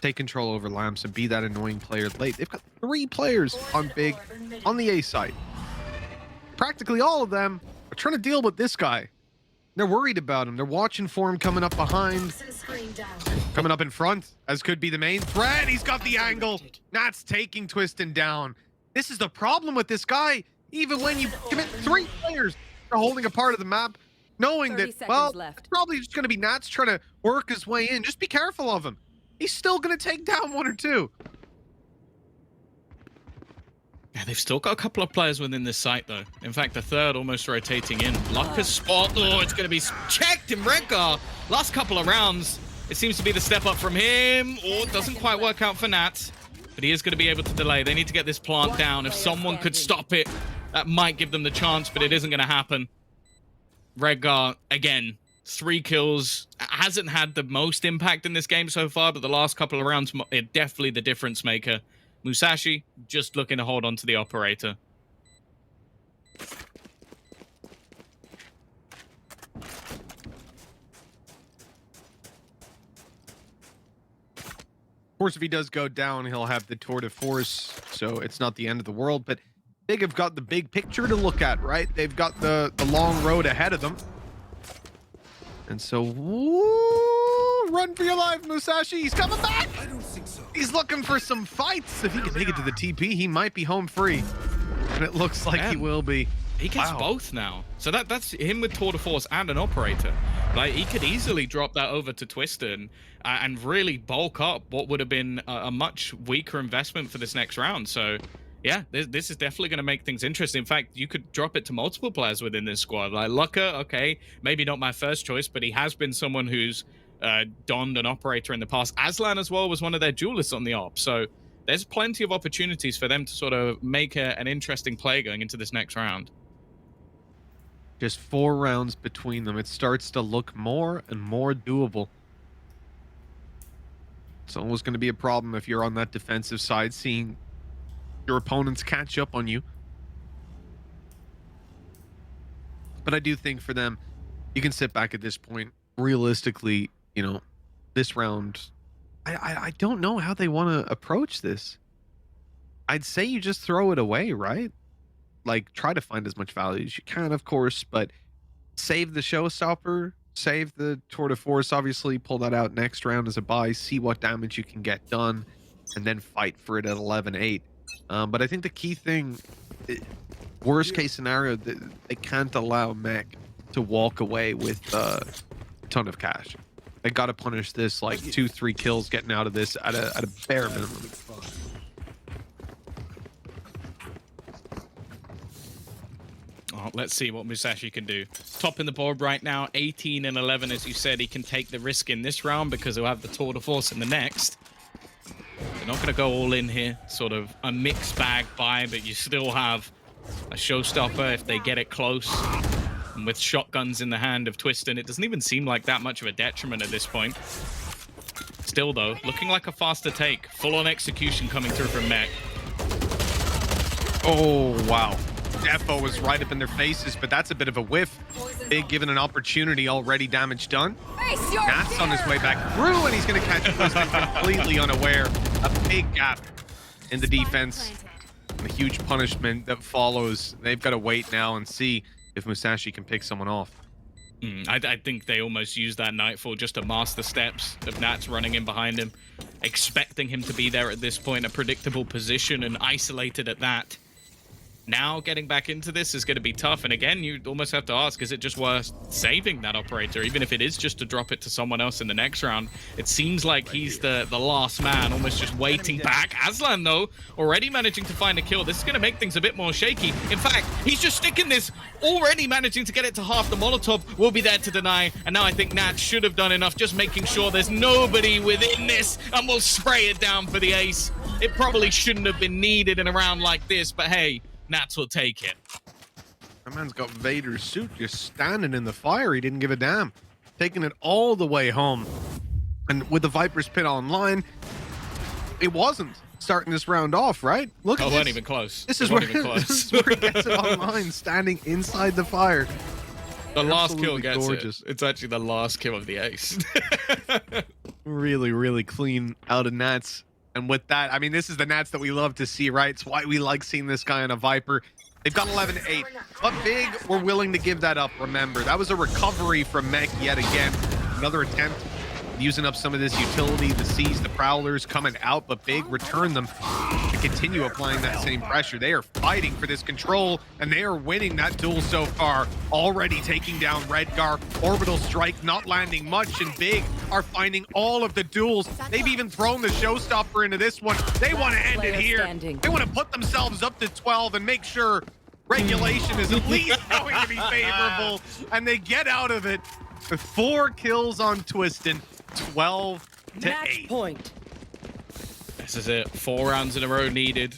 take control over lamps, and be that annoying player late? They've got 3 players on Big on the A site. Practically all of them are trying to deal with this guy. They're worried about him. They're watching for him coming up behind. Coming up in front, as could be the main threat. He's got the angle. Nat's taking Twistin down. This is the problem with this guy. Even when you commit 3 players to holding a part of the map, knowing that, well, it's probably just going to be Nats trying to work his way in. Just be careful of him. He's still going to take down 1 or 2. Yeah, they've still got a couple of players within this site, though. In fact, the third almost rotating in. Lucker's spot. Oh, it's going to be checked in Redgar. Last couple of rounds, it seems to be the step up from him. Oh, it doesn't quite work out for Nats, but he is going to be able to delay. They need to get this plant down. If someone could stop it, that might give them the chance, but it isn't going to happen. Redgar, again, 3 kills. Hasn't had the most impact in this game so far, but the last couple of rounds, definitely the difference maker. Musashi just looking to hold on to the operator. Of course, if he does go down, he'll have the tour de force, so it's not the end of the world. But Big have got the big picture to look at, right? They've got the long road ahead of them. And so, woo, run for your life, Musashi. He's coming back. I don't think so. He's looking for some fights. If he can make it to the TP, he might be home free. And it looks like he will be. He gets both now. So that's him with tour de force and an operator. Like, he could easily drop that over to Twistin and really bulk up what would have been a much weaker investment for this next round. So, yeah, this is definitely going to make things interesting. In fact, you could drop it to multiple players within this squad. Like, Lucker, okay, maybe not my first choice, but he has been someone who's donned an operator in the past. Aslan as well was one of their duelists on the op. So there's plenty of opportunities for them to sort of make an interesting play going into this next round. Just 4 rounds between them. It starts to look more and more doable. It's always going to be a problem if you're on that defensive side, seeing your opponents catch up on you. But I do think for them, you can sit back at this point. Realistically, you know, this round, I don't know how they want to approach this. I'd say you just throw it away, right? Like, try to find as much value as you can, of course, but save the showstopper, save the tour de force, obviously pull that out next round as a buy, see what damage you can get done, and then fight for it at 11-8. But I think the key thing, worst case scenario, they can't allow Mech to walk away with a ton of cash. They got to punish this, like 2-3 kills getting out of this at a bare minimum. Oh, let's see what Musashi can do. Top in the board right now, 18 and 11. As you said, he can take the risk in this round because he'll have the tour de force in the next. They're not going to go all in here. Sort of a mixed bag buy, but you still have a showstopper if they get it close. And with shotguns in the hand of Twistin, it doesn't even seem like that much of a detriment at this point. Still, though, looking like a faster take. Full-on execution coming through from Mech. Oh, wow. Defo was right up in their faces, but that's a bit of a whiff. Big given an opportunity, already damage done. Nat's on his way back through, and he's going to catch Twistin completely unaware. A big gap in the defense. And a huge punishment that follows. They've got to wait now and see if Musashi can pick someone off. I think they almost used that Nightfall just to mask the steps of Nats running in behind him, expecting him to be there at this point, a predictable position and isolated at that. Now getting back into this is going to be tough. And again, you almost have to ask, is it just worth saving that operator? Even if it is just to drop it to someone else in the next round, it seems like he's the last man, almost just waiting back. Aslan, though, already managing to find a kill. This is going to make things a bit more shaky. In fact, he's just sticking this, already managing to get it to half. The Molotov will be there to deny. And now I think Nat should have done enough, just making sure there's nobody within this, and we'll spray it down for the ace. It probably shouldn't have been needed in a round like this, but hey, Nats will take it. That man's got Vader's suit just standing in the fire. He didn't give a damn. Taking it all the way home. And with the Viper's Pit online, it wasn't starting this round off, right? Look at this. Wasn't even close. This is where he gets it online, standing inside the fire. The last kill gets gorgeous. it. It's actually the last kill of the ace. Really, really clean out of Nats. And with that, I mean, this is the Nats that we love to see, right? It's why we like seeing this guy on a Viper. They've got 11-8. But Big, we're willing to give that up, remember. That was a recovery from Mech yet again. Another attempt. using up some of this utility. The C's, the Prowlers coming out, but Big return them to continue applying that same pressure. They are fighting for this control, and they are winning that duel so far. Already taking down Redgar. Orbital strike not landing much, and Big are finding all of the duels. They've even thrown the showstopper into this one. They want to end it here. They want to put themselves up to 12 and make sure regulation is at least going to be favorable, and they get out of it with 4 kills on Twistin, 12 to Match 8. point. This is it. 4 rounds in a row needed.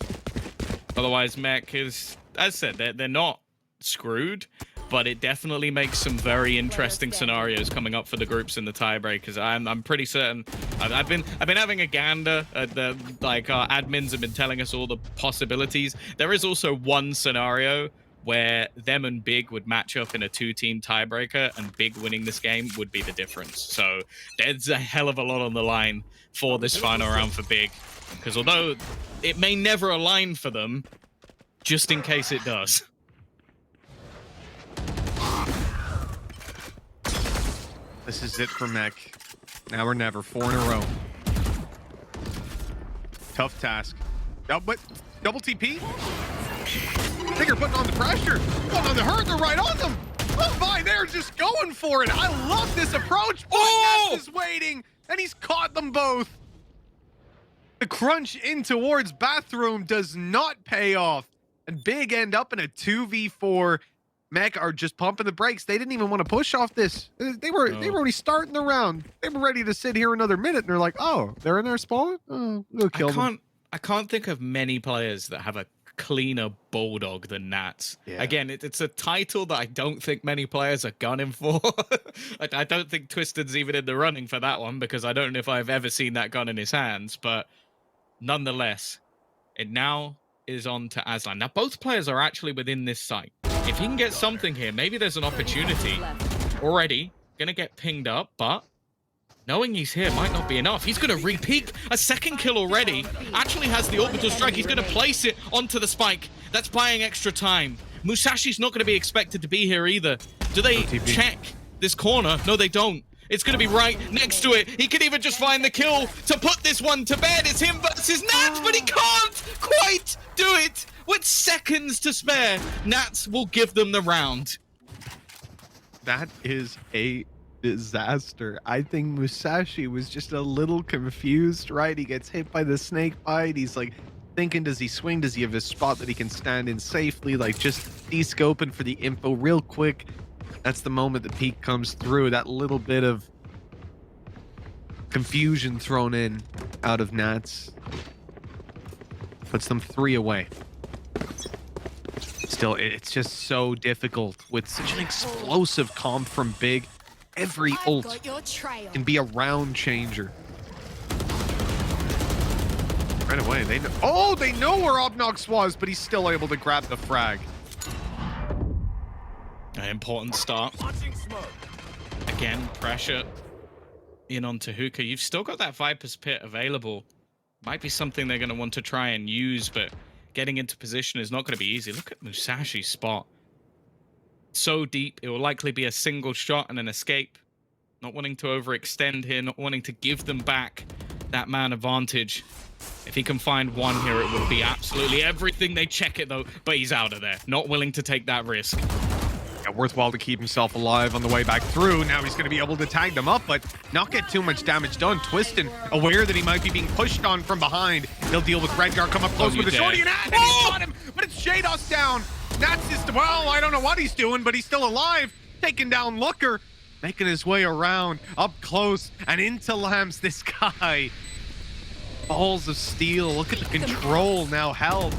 Otherwise, Mech is, as I said, they're not screwed, but it definitely makes some very interesting scenarios coming up for the groups in the tiebreakers. I'm pretty certain. I've been having a gander at the, like, our admins have been telling us all the possibilities. There is also one scenario where them and Big would match up in a 2-team tiebreaker, and Big winning this game would be the difference. So there's a hell of a lot on the line for this final round for Big, because although it may never align for them, just in case it does. This is it for Mech. Now or never, 4 in a row. Tough task. Oh, but double TP? They're putting on the pressure. Putting on the hurt. They're right on them. Oh my, they're just going for it. I love this approach. Oh! Nats is waiting, and he's caught them both. The crunch in towards bathroom does not pay off, and Big end up in a 2v4. Mech are just pumping the brakes. They didn't even want to push off this. They were already starting the round. They were ready to sit here another minute, and they're like, oh, they're in their spawn? Oh, we'll kill them. I can't think of many players that have a cleaner bulldog than Nats. Yeah. Again, it's a title that I don't think many players are gunning for. I don't think Twistin's even in the running for that one, because I don't know if I've ever seen that gun in his hands, but nonetheless, it now is on to Aslan. Now, both players are actually within this site. If he can get something here, maybe there's an opportunity. Already gonna get pinged up, but knowing he's here might not be enough. He's gonna re-peek. A second kill already. Actually has the orbital strike. He's gonna place it onto the spike. That's buying extra time. Musashi's not gonna be expected to be here either. Do they check this corner? No, they don't. It's gonna be right next to it. He could even just find the kill to put this one to bed. It's him versus Nats, but he can't quite do it. With seconds to spare, Nats will give them the round. That is a disaster. I think Musashi was just a little confused, right? He gets hit by the snake bite. He's like thinking, does he swing? Does he have a spot that he can stand in safely? Like, just de-scoping for the info real quick. That's the moment the peak comes through. That little bit of confusion thrown in out of Nats puts them 3 away. Still, it's just so difficult with such an explosive comp from Big. Every ult can be a round changer. Right away, they know. Oh, they know where Obnox was, but he's still able to grab the frag. An important start. Again, pressure in onto Hookah. You've still got that Viper's Pit available. Might be something they're going to want to try and use, but getting into position is not going to be easy. Look at Musashi's spot. So deep, it will likely be a single shot and an escape. Not wanting to overextend here, not wanting to give them back that man advantage. If he can find one here, it would be absolutely everything. They check it though, but he's out of there. Not willing to take that risk. Yeah, worthwhile to keep himself alive on the way back through. Now he's going to be able to tag them up, but not get too much damage done. Twistin, aware that he might be being pushed on from behind. He'll deal with Redgar, come up close with the shorty, and he's got him, but it's Shados down. Nats is, well, I don't know what he's doing, but he's still alive. Taking down Looker, making his way around, up close, and into Lambs. This guy, balls of steel. Look at the control now held.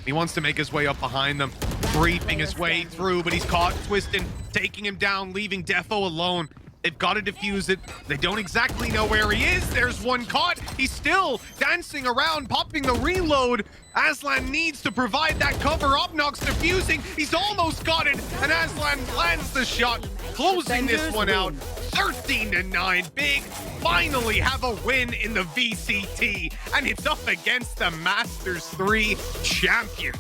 He wants to make his way up behind them, creeping his way through, but he's caught. Twistin, taking him down, leaving Defo alone. They've got to defuse it. They don't exactly know where he is. There's one caught. He's still dancing around, popping the reload. Aslan needs to provide that cover. Obnox defusing. He's almost got it, and Aslan lands the shot, closing this one out. 13-9. Big finally have a win in the VCT, and it's up against the Masters 3 champions.